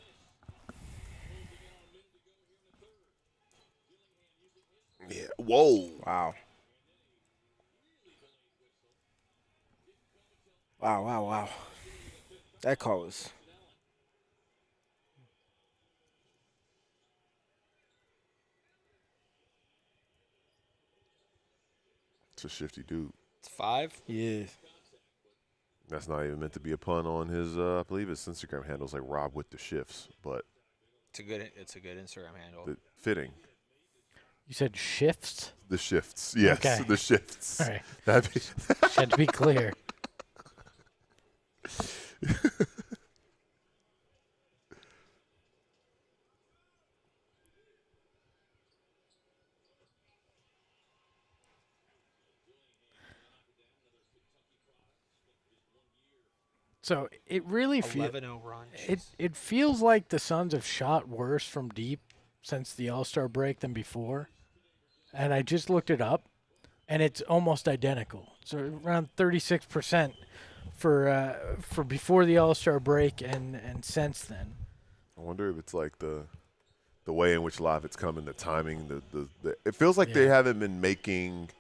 Yeah. Whoa. Wow. Wow. That call was. It's a shifty dude. It's 5. Yes. That's not even meant to be a pun on his, I believe his Instagram handle's like Rob with the shifts, but It's a good Instagram handle. fitting. you said shifts? The shifts. Yes, Okay. the shifts. All right. That'd be Just had to be clear. So it really feels 11-0 run. it feels like the Suns have shot worse from deep since the All-Star break than before. And I just looked it up, and it's almost identical. So around 36% for before the All-Star break and since then. I wonder if it's like the way in which live it's coming, the timing, the it feels like they Yeah. haven't been making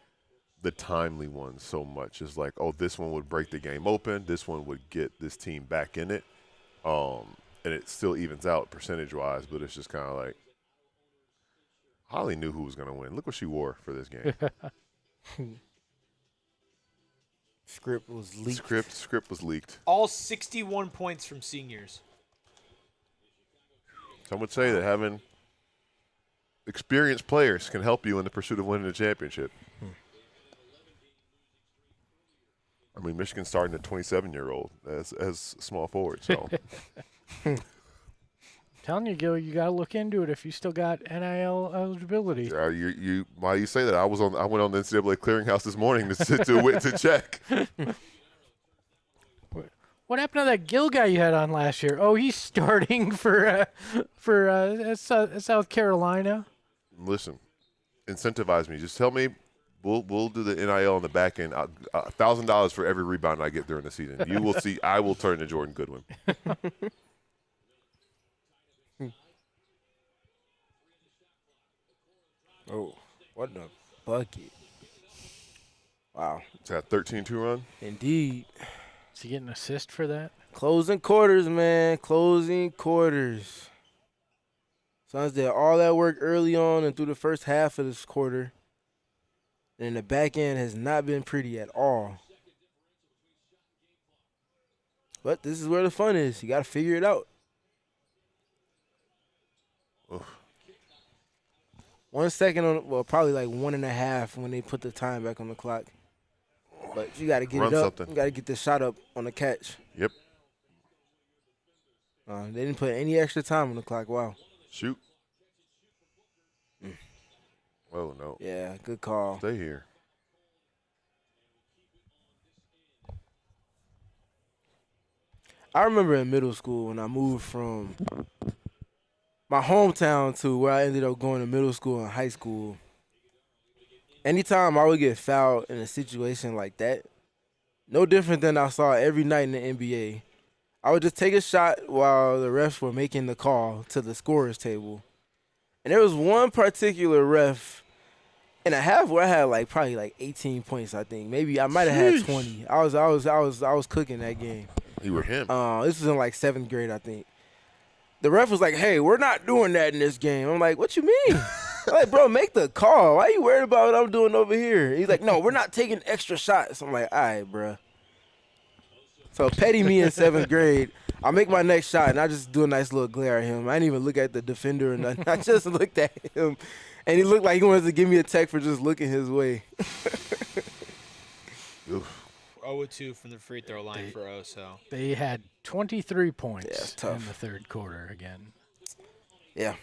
the timely ones so much. It's like, oh, this one would break the game open, this one would get this team back in it. And it still evens out percentage wise, but it's just kind of like Holly knew who was going to win. Look what she wore for this game. Script was leaked. Script was leaked. All 61 points from seniors. Some would say that having experienced players can help you in the pursuit of winning a championship. I mean, Michigan's starting a 27-year-old as small forward, so Telling you, Gil, you got to look into it if you still got NIL eligibility. you why you say that? I went on the NCAA clearinghouse this morning to check. What happened to that Gil guy you had on last year? Oh, he's starting for South Carolina. Listen, incentivize me. Just tell me. We'll do the NIL on the back end. $1,000 for every rebound I get during the season. You will see. I will turn to Jordan Goodwin. Oh, what a bucket. Wow. It's that 13-2 run. Indeed. Is he getting an assist for that? Closing quarters, man. Closing quarters. Suns did all that work early on and through the first half of this quarter. And the back end has not been pretty at all. But this is where the fun is. You got to figure it out. Oof. 1 second on, well, probably like 1.5 when they put the time back on the clock. But you got to get Run it up. something. You got to get the shot up on the catch. Yep. They didn't put any extra time on the clock. Wow. Shoot. Oh, no. Yeah, good call. Stay here. I remember in middle school when I moved from my hometown to where I ended up going to middle school and high school. Anytime I would get fouled in a situation like that, no different than I saw every night in the NBA, I would just take a shot while the refs were making the call to the scorer's table. And there was one particular ref in a half where I had probably 18 points. I think maybe I might have had 20. I was cooking that game. You were him. This was in 7th grade, I think. The ref was like, "Hey, we're not doing that in this game." I'm like, "What you mean?" I'm like, "Bro, make the call. Why you worried about what I'm doing over here?" He's like, "No, we're not taking extra shots." I'm like, "All right, bro." So petty me in 7th grade. I make my next shot, and I just do a nice little glare at him. I didn't even look at the defender or nothing. I just looked at him, and he looked like he wanted to give me a tech for just looking his way. Oof. 0-2 from the free throw line for Oso. They had 23 points it's tough. in the third quarter again. Yeah.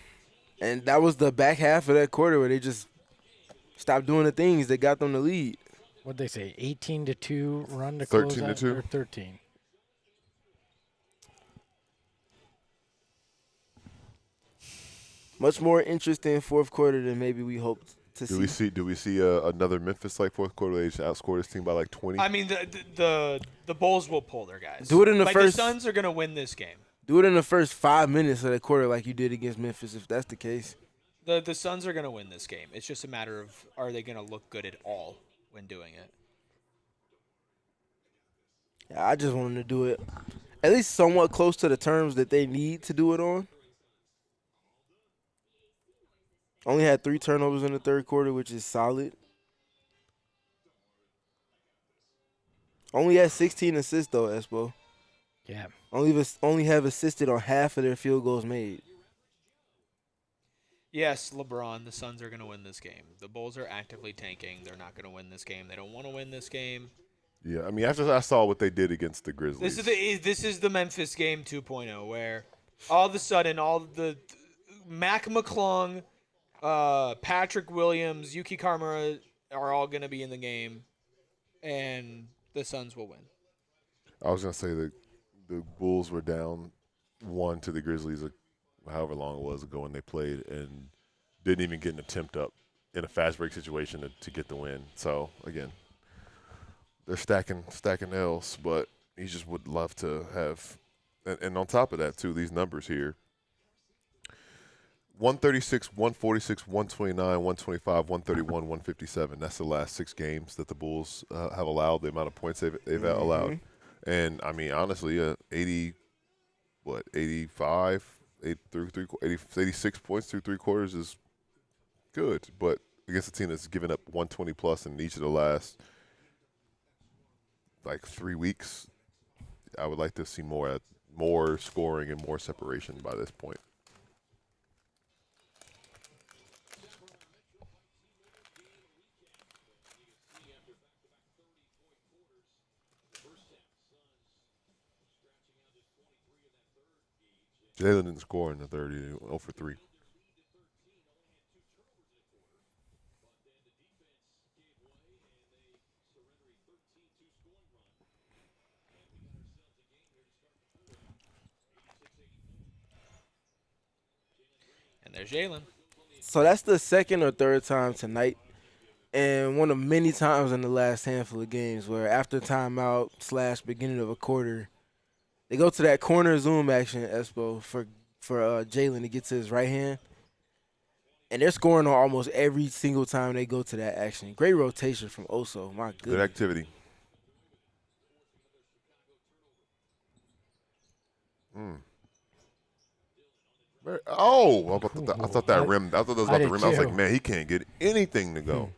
And that was the back half of that quarter where they just stopped doing the things that got them the lead. What'd they say? 18-2 run to 13 close to out, 2? or 13. Much more interesting fourth quarter than maybe we hoped to see. Do we see another Memphis-like fourth quarter? They just outscored this team by 20. I mean, the Bulls will pull their guys. Do it in the first. The Suns are going to win this game. Do it in the first 5 minutes of the quarter like you did against Memphis, if that's the case. The Suns are going to win this game. It's just a matter of, are they going to look good at all when doing it? Yeah, I just want them to do it at least somewhat close to the terms that they need to do it on. Only had 3 turnovers in the third quarter, which is solid. Only had 16 assists, though, Espo. Yeah. Only have assisted on half of their field goals made. Yes, LeBron, the Suns are going to win this game. The Bulls are actively tanking. They're not going to win this game. They don't want to win this game. Yeah, I mean, after I saw what they did against the Grizzlies. This is the Memphis game 2.0, where all of a sudden all the Mac McClung, Patrick Williams, Yuki Kamara are all going to be in the game, and the Suns will win. I was going to say that the Bulls were down 1 to the Grizzlies however long it was ago when they played and didn't even get an attempt up in a fast break situation to get the win. So, again, they're stacking L's, but he just would love to have – and on top of that, too, these numbers here, 136, 146, 129, 125, 131, 157. That's the last 6 games that the Bulls have allowed, the amount of points they've allowed. And, I mean, honestly, 85, 86 points through 3 quarters is good. But against a team that's given up 120-plus in each of the last, 3 weeks, I would like to see more scoring and more separation by this point. Jalen didn't score in the third. 0 for 3. And there's Jalen. So that's the second or third time tonight, and one of many times in the last handful of games where after timeout / beginning of a quarter, they go to that corner zoom action, Espo, for Jalen to get to his right hand. And they're scoring on almost every single time they go to that action. Great rotation from Oso. My goodness. Good activity. Oh, I thought that rimmed. I thought that was about to rim. I was like, man, he can't get anything to go.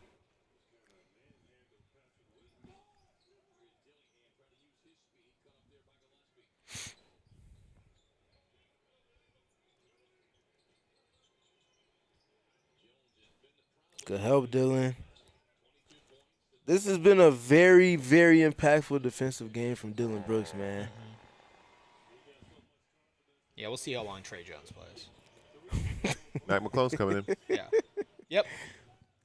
Good help, Dillon. This has been a very, very impactful defensive game from Dillon Brooks, man. Yeah, we'll see how long Trey Jones plays. Mac McClung's coming in. Yeah. Yep.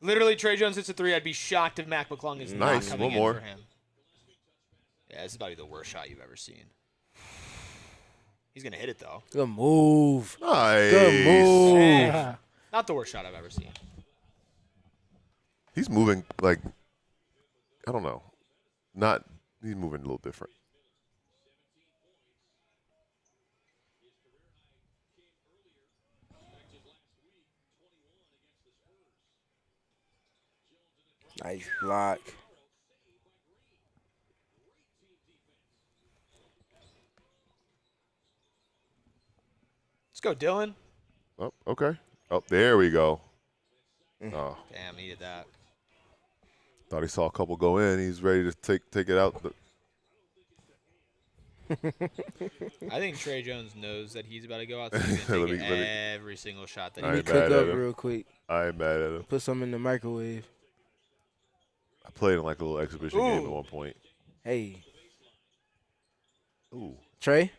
Literally, Trey Jones hits a 3. I'd be shocked if Mac McClung is not Nice. coming One more. in for him. Yeah, this is about to be the worst shot you've ever seen. He's going to hit it, though. Good move. Nice. Good move. Eh, not the worst shot I've ever seen. He's moving I don't know. He's moving a little different. Nice block. Let's go, Dillon. Oh, okay. Oh, there we go. Oh, Damn, needed that. thought he saw a couple go in. He's ready to take it out. I think Trey Jones knows that he's about to go out, so he's going to take every single shot that I he ain't can. mad Cook at up him. real quick. I ain't mad at him. Put some in the microwave. I played in like a little exhibition game at one point. Hey, Ooh. Trey.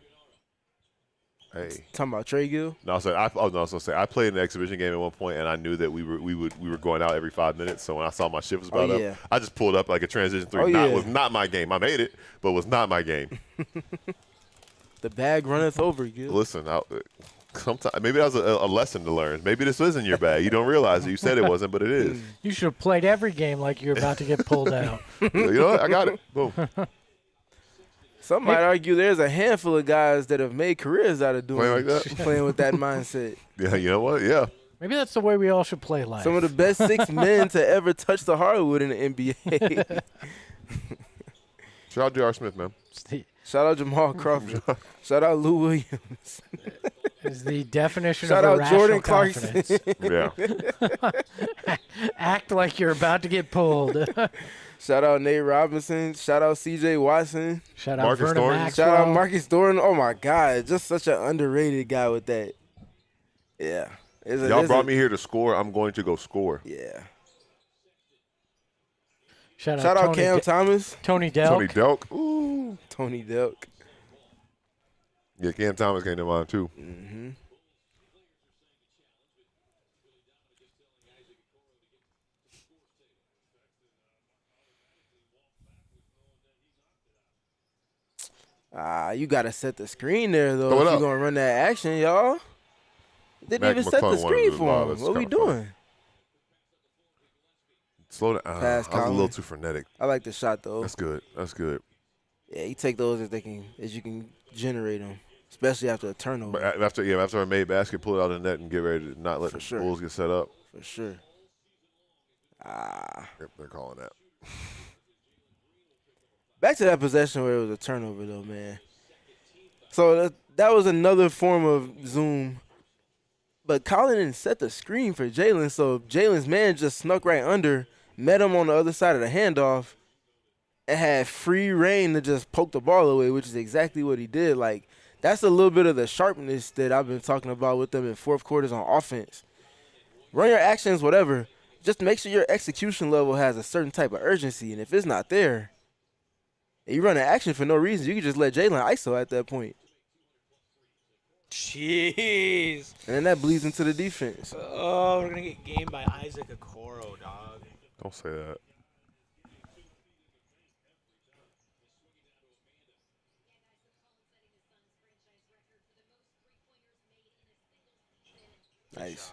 Hey. Talking about Trey Gill. No, I said I was gonna say I played in an exhibition game at one point, and I knew that we were going out every 5 minutes. So when I saw my shift was about yeah. up, I just pulled up like a transition three. Was not my game. I made it, but was not my game. The bag runneth over, Gill. Listen, sometimes maybe that was a lesson to learn. Maybe this isn't your bag. You don't realize it. You said it wasn't, but it is. You should have played every game like you're about to get pulled out. You know what? I got it. Boom. Some might argue there's a handful of guys that have made careers out of doing Playing like that? playing with that mindset. Yeah, you know what? Yeah. Maybe that's the way we all should play life. Some of the best 6 men to ever touch the hardwood in the NBA. Shout out J.R. Smith, man. Shout out Jamal Crawford. Shout out Lou Williams. Is the definition Shout of out irrational Jordan Clarkson. Yeah. Act like you're about to get pulled. Shout out Nate Robinson. Shout out C.J. Watson. Shout out Marcus Vernon Thornton. Maxwell. Shout out Marcus Thornton. Oh, my God. Just such an underrated guy with that. Yeah. Y'all brought me here to score. I'm going to go score. Yeah. Shout Shout out Tony Cam Thomas. Tony Delk. Tony Delk. Ooh. Tony Delk. Yeah, Cam Thomas came to mind, too. Mm-hmm. You got to set the screen there, though, Throw it if you're up. going to run that action, y'all. Didn't Mac even set the McClung wanted screen the for ball. him. That's What we kinda funny. doing? Slow down. Pass I was a Colin. little too frenetic. I like the shot, though. That's good. That's good. Yeah, you take those as you can generate them, especially after a turnover. But after I made basket, pull it out of the net and get ready to not let For the sure. Bulls get set up. For sure. Yep, they're calling that. Back to that possession where it was a turnover, though, man. So that was another form of zoom. But Colin didn't set the screen for Jalen, so Jalen's man just snuck right under, met him on the other side of the handoff, and had free reign to just poke the ball away, which is exactly what he did. Like, that's a little bit of the sharpness that I've been talking about with them in fourth quarters on offense. Run your actions, whatever. Just make sure your execution level has a certain type of urgency, and if it's not there, and you run an action for no reason, you can just let Jalen ISO at that point. Jeez. And then that bleeds into the defense. Oh, we're going to get gamed by Isaac Okoro, dog. Don't say that. Nice.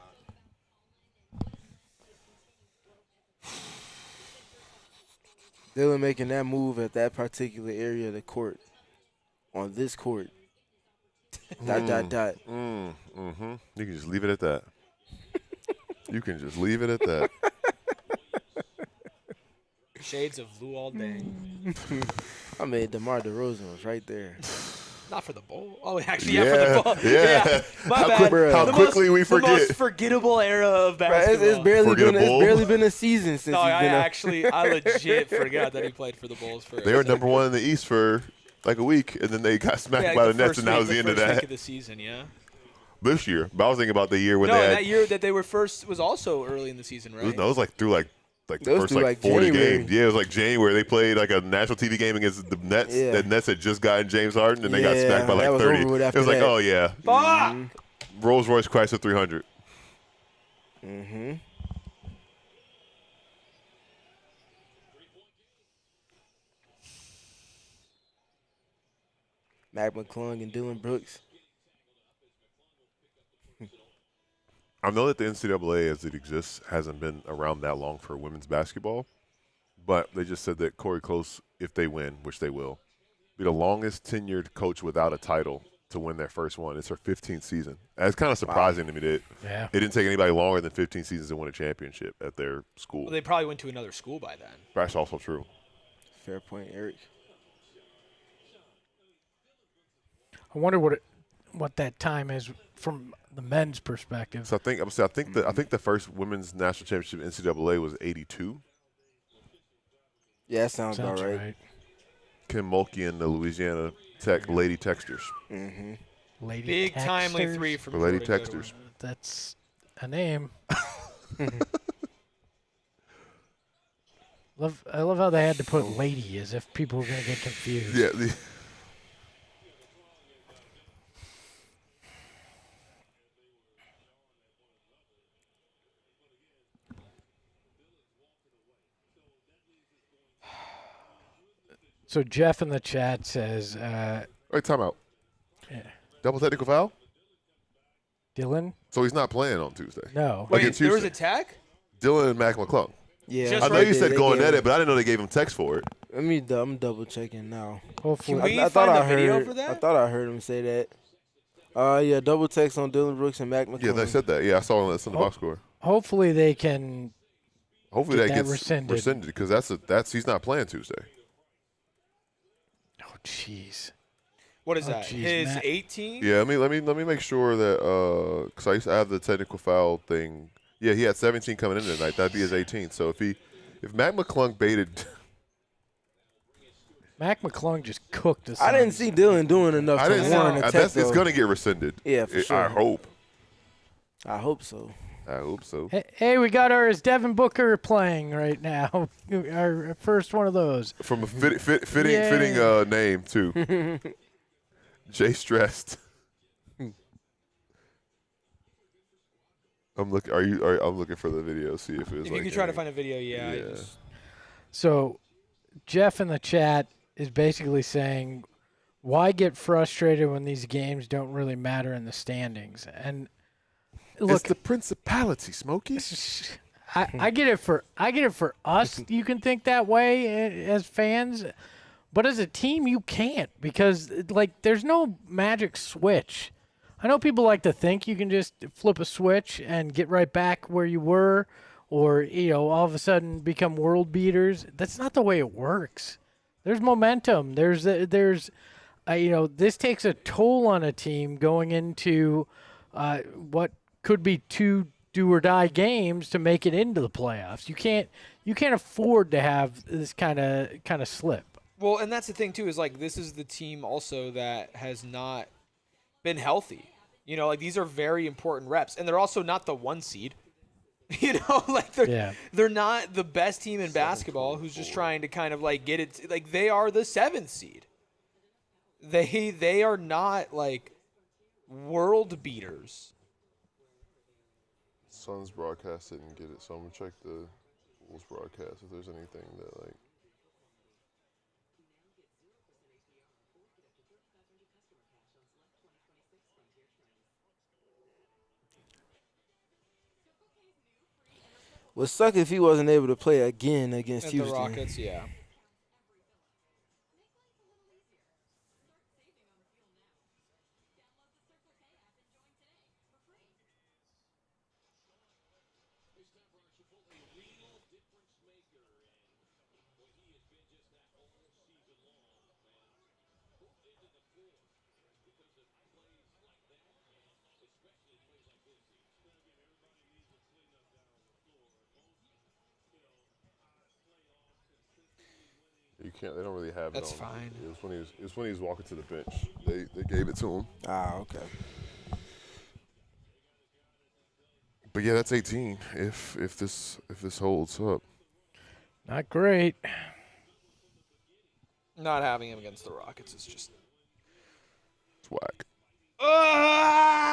Dillon making that move at that particular area of the court. On this court. Dot. Mm-hmm. You can just leave it at that. You can just leave it at that. Shades of blue all day. I made DeMar DeRozan was right there. Not for the bowl. Oh, actually, yeah, for the bowl. Yeah. My How bad. quick- how The quickly we The forget. most forgettable era of Right, basketball. Forgettable. it's barely been a season since No, he's been I legit forgot that he played for the Bulls for. They were number one in the East for like a week, and then they got smacked by the Nets, and that was the end of Week that of the season, yeah. this year. But I was thinking about the year when No, they had. that year that they were first was also early in the season, right? It was like through like the That was first through, like like, 40 January. games. Yeah, it was like January. They played like a national TV game against the Nets. Yeah. The Nets had just gotten James Harden, and they got Yeah, smacked by that like was 30. over with It after was like, that. oh yeah, Fuck! Rolls Royce Chrysler 300. Mm-hmm. Mac McClung and Dillon Brooks. I know that the NCAA as it exists hasn't been around that long for women's basketball, but they just said that Corey Close, if they win, which they will, be the longest tenured coach without a title to win their first one. It's her 15th season. It's kind of surprising to me that Yeah. it didn't take anybody longer than 15 seasons to win a championship at their school. Well, they probably went to another school by then. That's also true. Fair point, Eric. I wonder what that time is from the men's perspective. So I think the first women's national championship in NCAA was 82. Yeah, that sounds about Sounds right. right. Kim Mulkey and the Louisiana Tech Lady Texters. Mm-hmm. Lady Big timely Texters. 3 from For Lady Jordan Goodwin. Texters. That's a name. I love how they had to put lady as if people were going to get confused. Yeah. So Jeff in the chat says, Wait, time out. yeah. Double technical foul? Dillon? So he's not playing on Tuesday. No. Wait, Against there was a Houston. tech? Dylan and Mac McClung. Yeah, Just I know right. you said They going gave at him- it, but I didn't know they gave him text for it. I'm double checking now. Hopefully. Can we I find thought the I video heard, for that? I thought I heard him say that. Yeah, double text on Dillon Brooks and Mac McClung. Yeah, they said that. Yeah, I saw it on the box score. Hopefully they can. Hopefully Get that that gets rescinded. because that's he's not playing Tuesday. Oh, jeez. What is Oh, that? geez, His Matt. 18? Yeah, let me make sure that because I have the technical foul thing. Yeah, he had 17 coming in tonight. That'd be his 18th. So if Mac McClung baited, Mac McClung just cooked us. I didn't see Dillon doing enough I to didn't. warrant a tech, It's though. gonna get rescinded. Yeah, for sure. I hope. I hope so. I hope so. Hey, we got ours. Devin Booker playing right now. Our first one of those. From a fitting Yeah. name too. Jay Stressed. I'm looking. I'm looking for the video. See if it's. If you could try to find a video, yeah. I just- So, Jeff in the chat is basically saying, why get frustrated when these games don't really matter in the standings? And look, It's the principality, Smokey. I get it for us. You can think that way as fans, but as a team, you can't because like there's no magic switch. I know people like to think you can just flip a switch and get right back where you were, or all of a sudden become world beaters. That's not the way it works. There's momentum. There's this takes a toll on a team going into what could be 2 do or die games to make it into the playoffs. You can't afford to have this kind of slip. Well, and that's the thing too is like this is the team also that has not been healthy. Like these are very important reps, and they're also not the 1 seed. Like they're not the best team in basketball who's just trying to kind of like get it. Like they are the 7th seed. They are not like world beaters. Suns broadcast didn't get it, so I'm gonna check the Bulls broadcast if there's anything that like. Would suck if he wasn't able to play again against At Houston. the Rockets, yeah. You can't. They don't really have. That's it on. fine. It was when he was walking to the bench. They gave it to him. Ah, okay. But yeah, that's 18. If this holds up. Not great. Not having him against the Rockets is just. It's whack. Ah!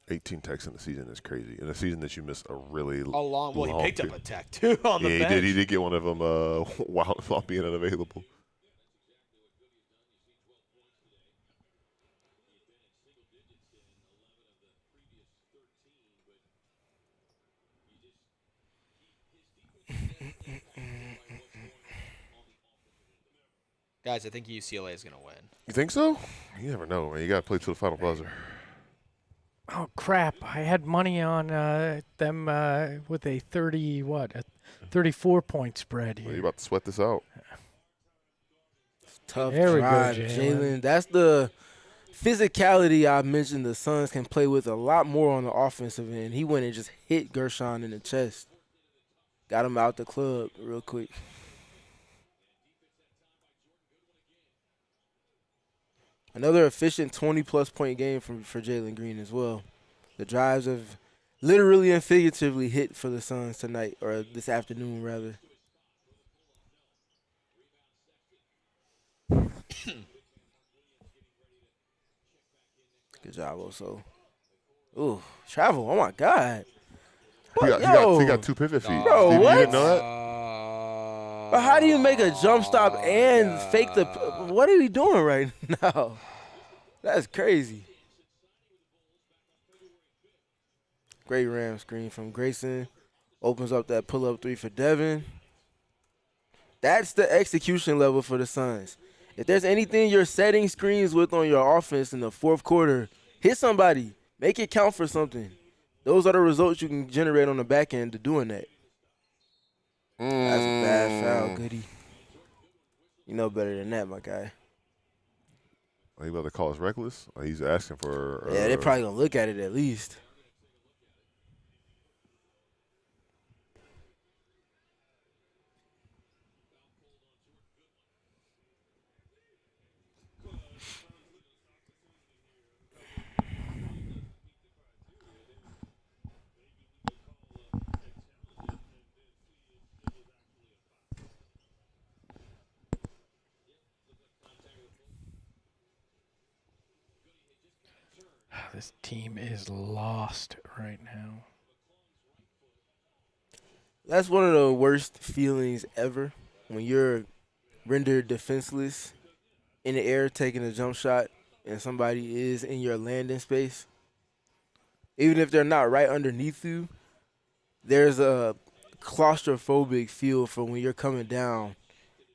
18 techs in the season is crazy. In a season that you miss a really Well, he picked up period. a tech too on the Yeah, bench. he did get one of them while being unavailable. Guys, I think UCLA is going to win. You think so? You never know, man. You got to play to the final buzzer. Oh crap! I had money on them with a 34-point spread Well, you here. about to sweat this out. Tough There we go, drive, Jalen. Jalen. That's the physicality I mentioned the Suns can play with a lot more on the offensive end. He went and just hit Gershon in the chest. Got him out the club real quick. Another efficient 20-plus point game for Jalen Green as well. The drives have literally and figuratively hit for the Suns tonight, or this afternoon, rather. Good job, also. Ooh, travel. Oh, my God. He got 2 pivot feet. Bro, Steve, what? You didn't know that? But how do you make a jump stop and fake the – what are we doing right now? That's crazy. Great ram screen from Grayson. Opens up that pull-up 3 for Devin. That's the execution level for the Suns. If there's anything you're setting screens with on your offense in the fourth quarter, hit somebody. Make it count for something. Those are the results you can generate on the back end to doing that. That's a bad foul, Goody. You know better than that, my guy. Are you about to call us reckless? Or he's asking for. Yeah, they're probably going to look at it at least. This team is lost right now. That's one of the worst feelings ever when you're rendered defenseless in the air taking a jump shot and somebody is in your landing space. Even if they're not right underneath you, there's a claustrophobic feel for when you're coming down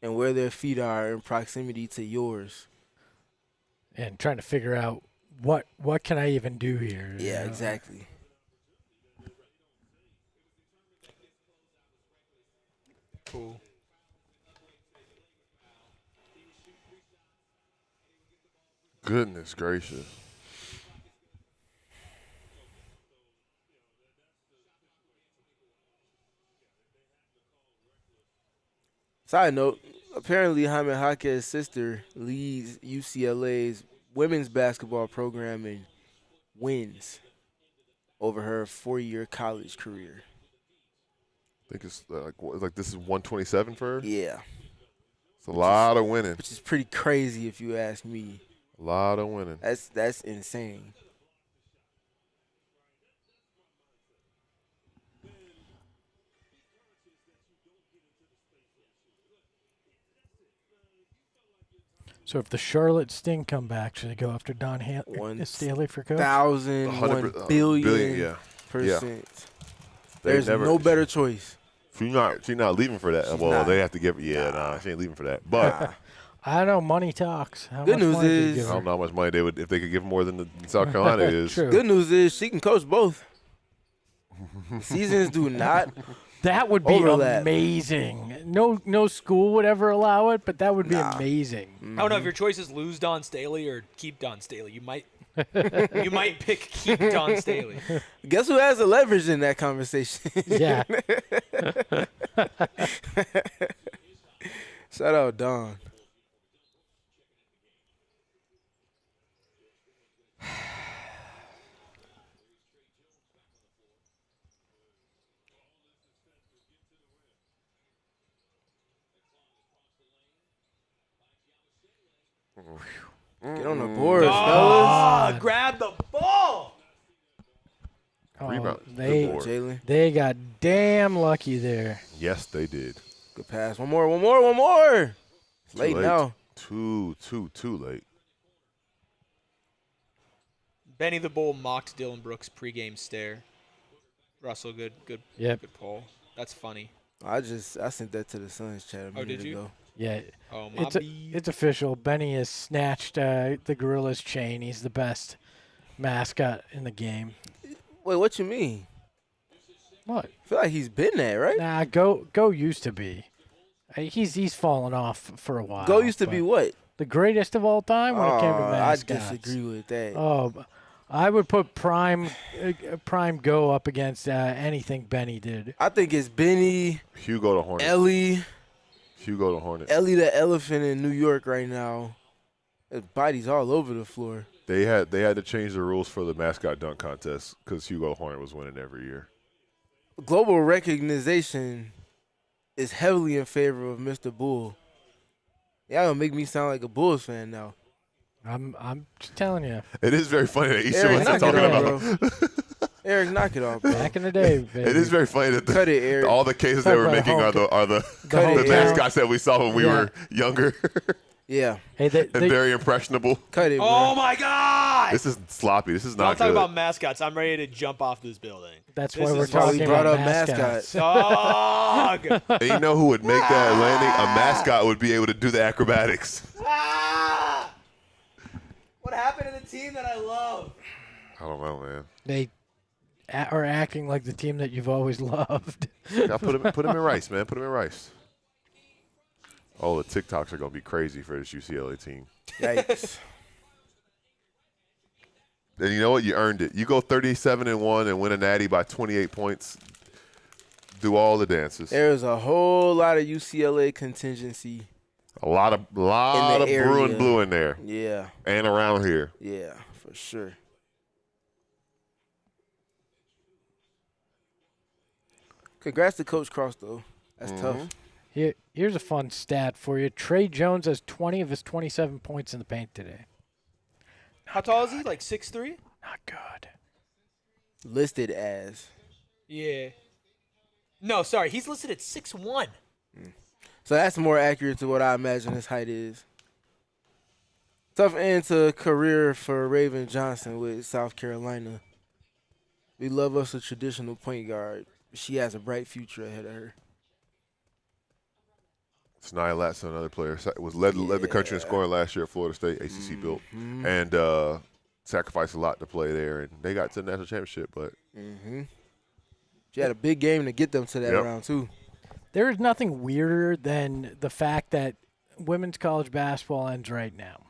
and where their feet are in proximity to yours. And trying to figure out what can I even do here? you Yeah, know? exactly. Cool. Goodness gracious. Side note, apparently Jaime Jaquez's sister leads UCLA's women's basketball program in wins over her 4-year college career. I think it's like this is 127 for her. Yeah, It's a lot of winning. which is pretty crazy if you ask me. A lot of winning. That's insane. So if the Charlotte Sting come back, should they go after Don Staley for coach? 1,000 billion Yeah. percent. They There's never- no better choice. She's not leaving for that. She's Well, not. they have to give. Yeah, nah, she ain't leaving for that. But Nah. I don't know. Money talks. How Good much news money do you is- give I her? don't know how much money they would if they could give more than the South Carolina is. True. Good news is she can coach both. Seasons do not. That would be Overlap. amazing. No school would ever allow it, but that would be Nah. amazing. I don't know if your choice is lose Don Staley or keep Don Staley. You might pick keep Don Staley. Guess who has the leverage in that conversation? Yeah. Shout out Don. Get on the board, fellas. Ah, grab the ball. Rebound. Oh, they Good board. Jalen, they got damn lucky there. Yes, they did. good pass. One more. It's Too late now. Too late. Benny the Bull mocked Dillon Brooks' pregame stare. Russell, good Yep. pull. That's funny. I sent that to the Suns chat a minute did you? ago. Yeah, Oh, my it's official. Benny has snatched the Gorilla's chain. He's the best mascot in the game. Wait, what you mean? What? I feel like he's been there, right? Nah, Go used to be. He's fallen off for a while. Go used to but be what? the greatest of all time when it came to I mascots. disagree with that. Oh, I would put Prime Go up against anything Benny did. I think it's Benny, Hugo the Hornet. Hugo the Hornet. Ellie the elephant in New York right now. His body's all over the floor. They had to change the rules for the mascot dunk contest because Hugo the Hornet was winning every year. Global recognition is heavily in favor of Mr. Bull. Y'all gonna make me sound like a Bulls fan now. I'm just telling you. It is very funny that each of Eric, us are knock it talking off, about. bro. Eric, knock it off, bro. Back in the day, baby. It is very funny that Cut it, Eric. all the cases Talk they were about making are the hometown. mascots that we saw when we were younger Yeah, Hey, and very impressionable. cut it, bro. Oh, my God. This is sloppy. This is Don't not talk good. about mascots. I'm ready to jump off this building. that's This why we're is why we talking brought about up mascots. Dog. And you know who would make that landing? A mascot would be able to do the acrobatics. Ah! What happened to the team that I love? I don't know, man. They are acting like the team that you've always loved. Gotta put him in rice, man. Put him in rice. Oh, the TikToks are gonna be crazy for this UCLA team. Yikes. And you know what? You earned it. You go 37-1 and win a natty by 28 points. Do all the dances. There's a whole lot of UCLA contingency. A lot of area. Bruin blue in there Yeah, and around here. yeah, for sure. Congrats to Coach Cross, though. That's tough. Here's a fun stat for you. Trey Jones has 20 of his 27 points in the paint today. How tall is he? Like 6'3"? Not good. Listed as. Yeah. No, sorry. He's listed at 6'1". So that's more accurate to what I imagine his height is. Tough end to career for Raven Johnson with South Carolina. We love us a traditional point guard. She has a bright future ahead of her. Nia Latson, another player, was led the country in scoring last year at Florida State, ACC built, and sacrificed a lot to play there. And they got to the national championship, but She had a big game to get them to that round, too. There is nothing weirder than the fact that women's college basketball ends right now.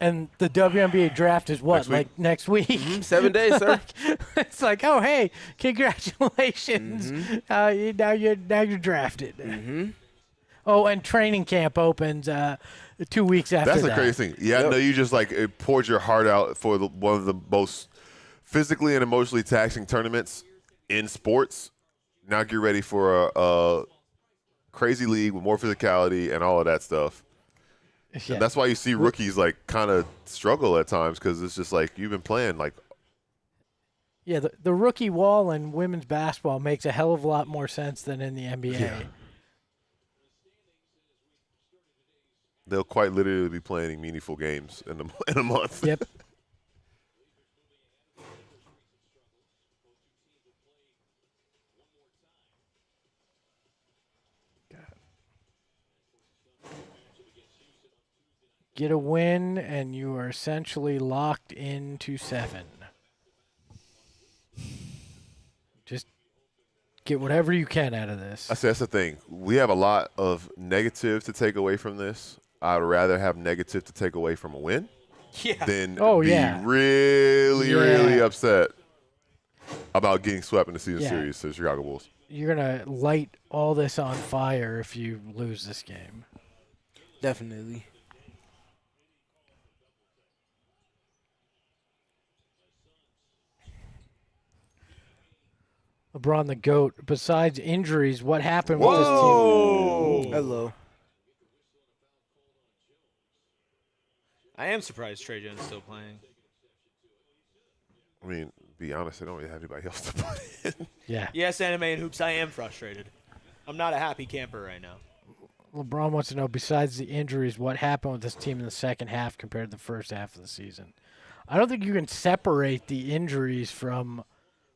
And the WNBA draft is what, next week? 7 days, sir. It's like, oh, hey, congratulations. Now you're drafted. Oh, and training camp opens 2 weeks after that. that's the crazy thing. Yeah, I know you just it poured your heart out for one of the most physically and emotionally taxing tournaments in sports. Now get ready for a crazy league with more physicality and all of that stuff. Yeah. And that's why you see rookies kind of struggle at times because it's just you've been playing Yeah, the rookie wall in women's basketball makes a hell of a lot more sense than in the NBA. Yeah. They'll quite literally be playing meaningful games in a month. Yep. Get a win, and you are essentially locked into 7. Just get whatever you can out of this. I say that's the thing. We have a lot of negative to take away from this. I'd rather have negative to take away from a win than be really upset about getting swept in the season series to the Chicago Bulls. You're going to light all this on fire if you lose this game. Definitely. LeBron the GOAT, besides injuries, what happened with this team? Hello. I am surprised Trey Jones is still playing. I mean, to be honest, I don't really have anybody else to put in. Yeah. Yes, Anime and Hoops, I am frustrated. I'm not a happy camper right now. LeBron wants to know, besides the injuries, what happened with this team in the second half compared to the first half of the season. I don't think you can separate the injuries from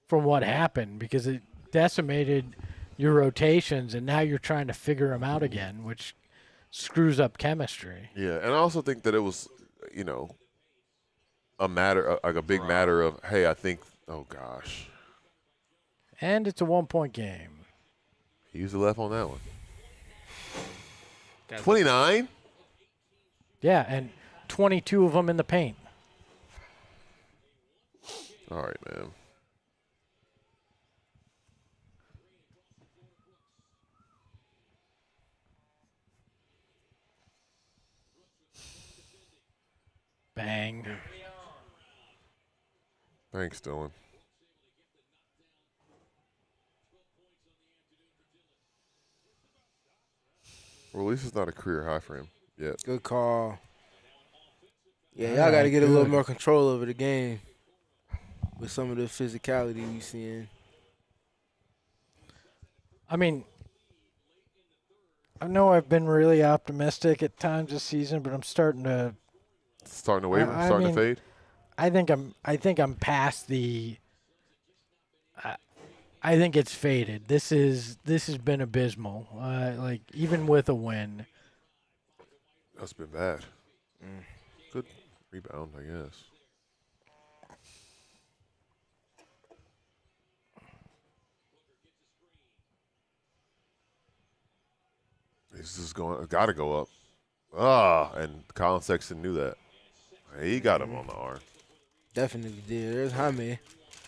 what happened because it decimated your rotations, and now you're trying to figure them out again, which screws up chemistry. Yeah, and I also think that it was, a matter, like a big matter of, hey, I think, oh gosh, And it's a 1-point game. he used the left on that one. Guys, 29? Yeah, and 22 of them in the paint. All right, man. Bang. Thanks, Dillon. Well, at least it's not a career high for him yet. Good call. Yeah, y'all All got to right, get a little good. more control over the game with some of the physicality we seeing. I mean, I know I've been really optimistic at times this season, but I'm starting to. Starting to waver, I starting mean, to fade. I think I'm past the. I think it's faded. This has been abysmal. Like even with a win. That's been bad. Good rebound, I guess. He's just going. Got to go up. And Colin Sexton knew that. He got him on the arm. Definitely did. There's Jaime.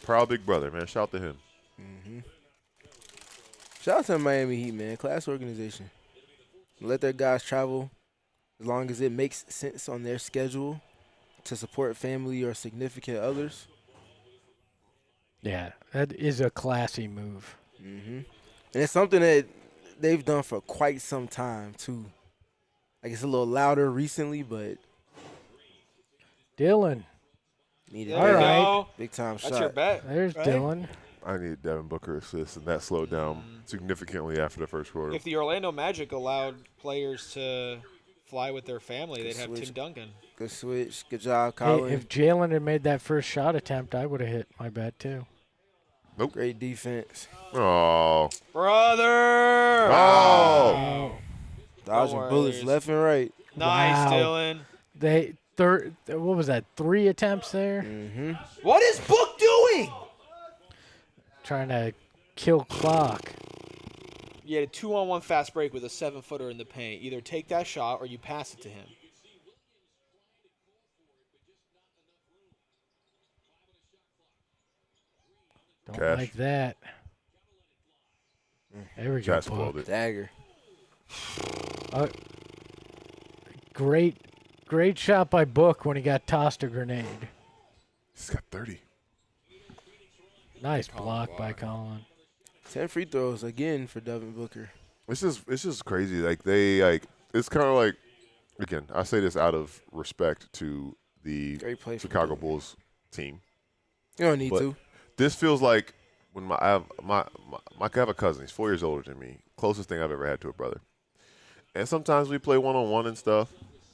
Proud big brother, man. Shout to him. Shout out to the Miami Heat, man. Class organization. Let their guys travel as long as it makes sense on their schedule to support family or significant others. Yeah, that is a classy move. And it's something that they've done for quite some time, too. Like, it's a little louder recently, but Dillon, needed There All you that right. go. big time That's shot. your bet. there's right? Dillon. I needed Devin Booker assist, and that slowed down significantly after the first quarter. If the Orlando Magic allowed players to fly with their family, they'd have switch. Tim Duncan. Good switch. Good job, Hey, Colin. if Jalen had made that first shot attempt, I would have hit my bet too. Great defense. Oh. Brother! Oh. Dodging worry, bullets there's- left and right. Nice, Wow. Dylan. What was that? 3 attempts there, What is Book doing? trying to kill clock. You had a 2-on-1 fast break with a 7-footer in the paint. Either take that shot or you pass it to him. Don't Cash. like that. There we go. Jazz Buck. spoiled it. Dagger. Great shot by Book when he got tossed a grenade. He's got 30. Nice block by Colin. 10 free throws again for Devin Booker. It's just crazy. It's kind of like, again, I say this out of respect to the Great play from Chicago Dillon. Bulls team. You don't need But to. this feels like when I have a cousin. He's 4 years older than me. Closest thing I've ever had to a brother. And sometimes we play one-on-one and stuff,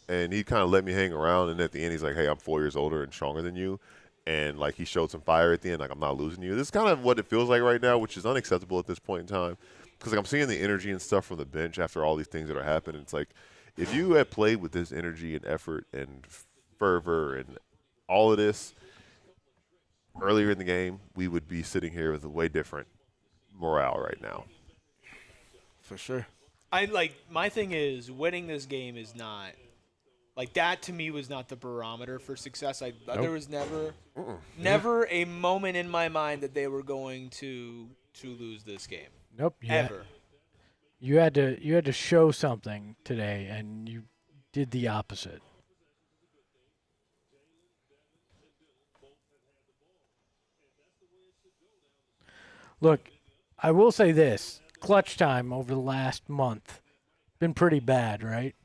and he kind of let me hang around. And at the end, he's like, "Hey, I'm 4 years older and stronger than you." And like he showed some fire at the end, like I'm not losing you. This is kind of what it feels like right now, which is unacceptable at this point in time. Because like I'm seeing the energy and stuff from the bench after all these things that are happening. It's like if you had played with this energy and effort and fervor and all of this earlier in the game, we would be sitting here with a way different morale right now. For sure. My thing is winning this game is not like that. To me, was not the barometer for success. There was never a moment in my mind that they were going to lose this game. Nope. Ever. You had to show something today, and you did the opposite. Look, I will say this. Clutch time over the last month been pretty bad, right?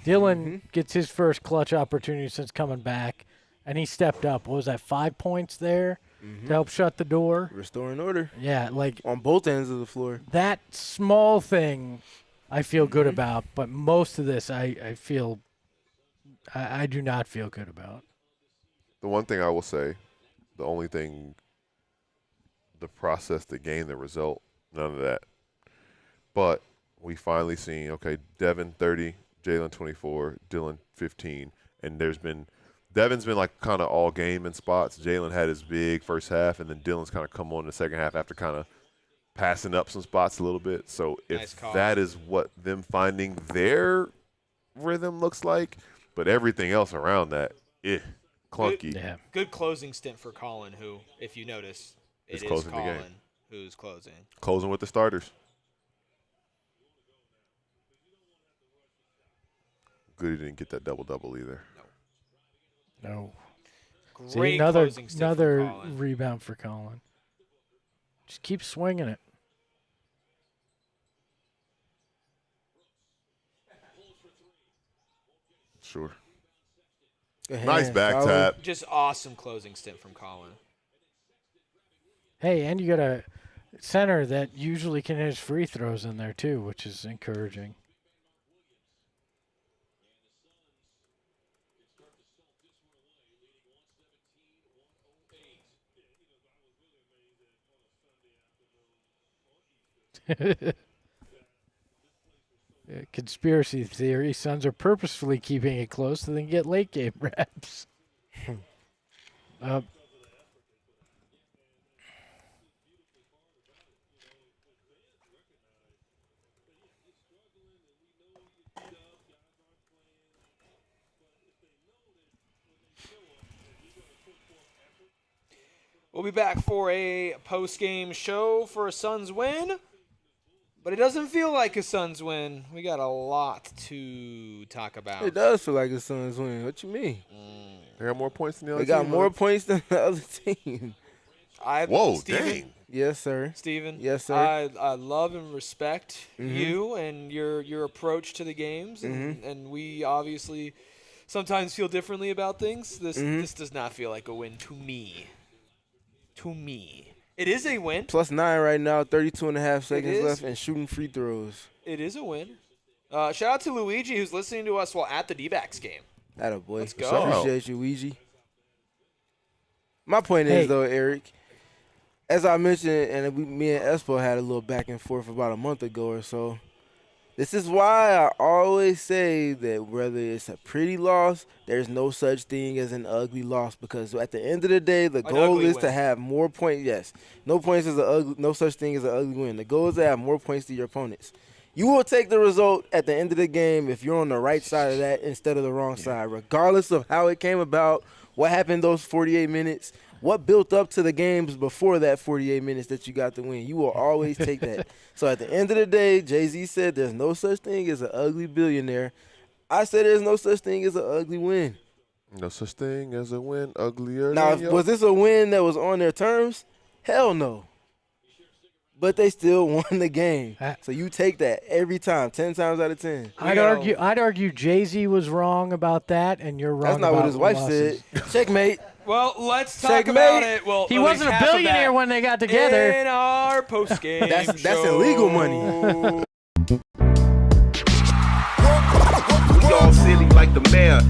Dillon gets his first clutch opportunity since coming back, and he stepped up. What was that, 5 points there to help shut the door? Restoring order Yeah, like on both ends of the floor. that small thing I feel good about, but most of this I feel I do not feel good about. The one thing I will say, the only thing, the process, the game, the result, none of that. But we finally seen, okay, Devin 30, Jalen 24, Dillon 15, and Devin's been like kind of all game in spots. Jalen had his big first half, and then Dillon's kind of come on in the second half after kind of passing up some spots a little bit. So if that is what them finding their rhythm looks like, but everything else around that, clunky. Good closing stint for Colin, who, if you notice, it is closing the Colin game. who's closing. Closing with the starters. Good he didn't get that double-double either. No. Great See, another closing stint for Colin. rebound for Colin. Just keep swinging it. Sure. Good Nice hands, back solid. tap. Just awesome closing stint from Colin. Hey, and you got a center that usually can hit his free throws in there too, which is encouraging. Conspiracy theory: Suns are purposefully keeping it close so they can get late game reps. We'll be back for a post-game show for a Suns win, but it doesn't feel like a Suns win. We got a lot to talk about. It does feel like a Suns win. What you mean? They got more points than the other They got team, more huh? points than the other team. Whoa, Steven, dang. Yes, sir. Steven, Yes, sir. I love and respect you and your approach to the games, and we obviously sometimes feel differently about things. This does not feel like a win to me. To me. It is a win. +9 right now, 32 and a half seconds is. left, and shooting free throws. It is a win. Shout out to Luigi, who's listening to us while at the D-backs game. Atta boy. Let's go. Appreciate you, Luigi. My point is, though, Eric, as I mentioned, and me and Espo had a little back and forth about a month ago or so, this is why I always say that whether it's a pretty loss, there's no such thing as an ugly loss, because at the end of the day, the goal is to have more points. Yes, no such thing as an ugly win. The goal is to have more points to your opponents. You will take the result at the end of the game if you're on the right side of that instead of the wrong side, regardless of how it came about, what happened those 48 minutes, what built up to the games before that 48 minutes that you got the win. You will always take that. So at the end of the day, Jay-Z said there's no such thing as an ugly billionaire. I said there's no such thing as an ugly win. No such thing as a win uglier Now, than your- was this a win that was on their terms? Hell no. But they still won the game. So you take that every time, 10 times out of 10. I'd argue Jay-Z was wrong about that, and you're wrong. That's not about what his wife losses. said. Checkmate. Well, let's talk Checkmate. about it. Well, He at wasn't least a half of billionaire that when they got together. in our post-game That's show. illegal money. We all silly like the mayor.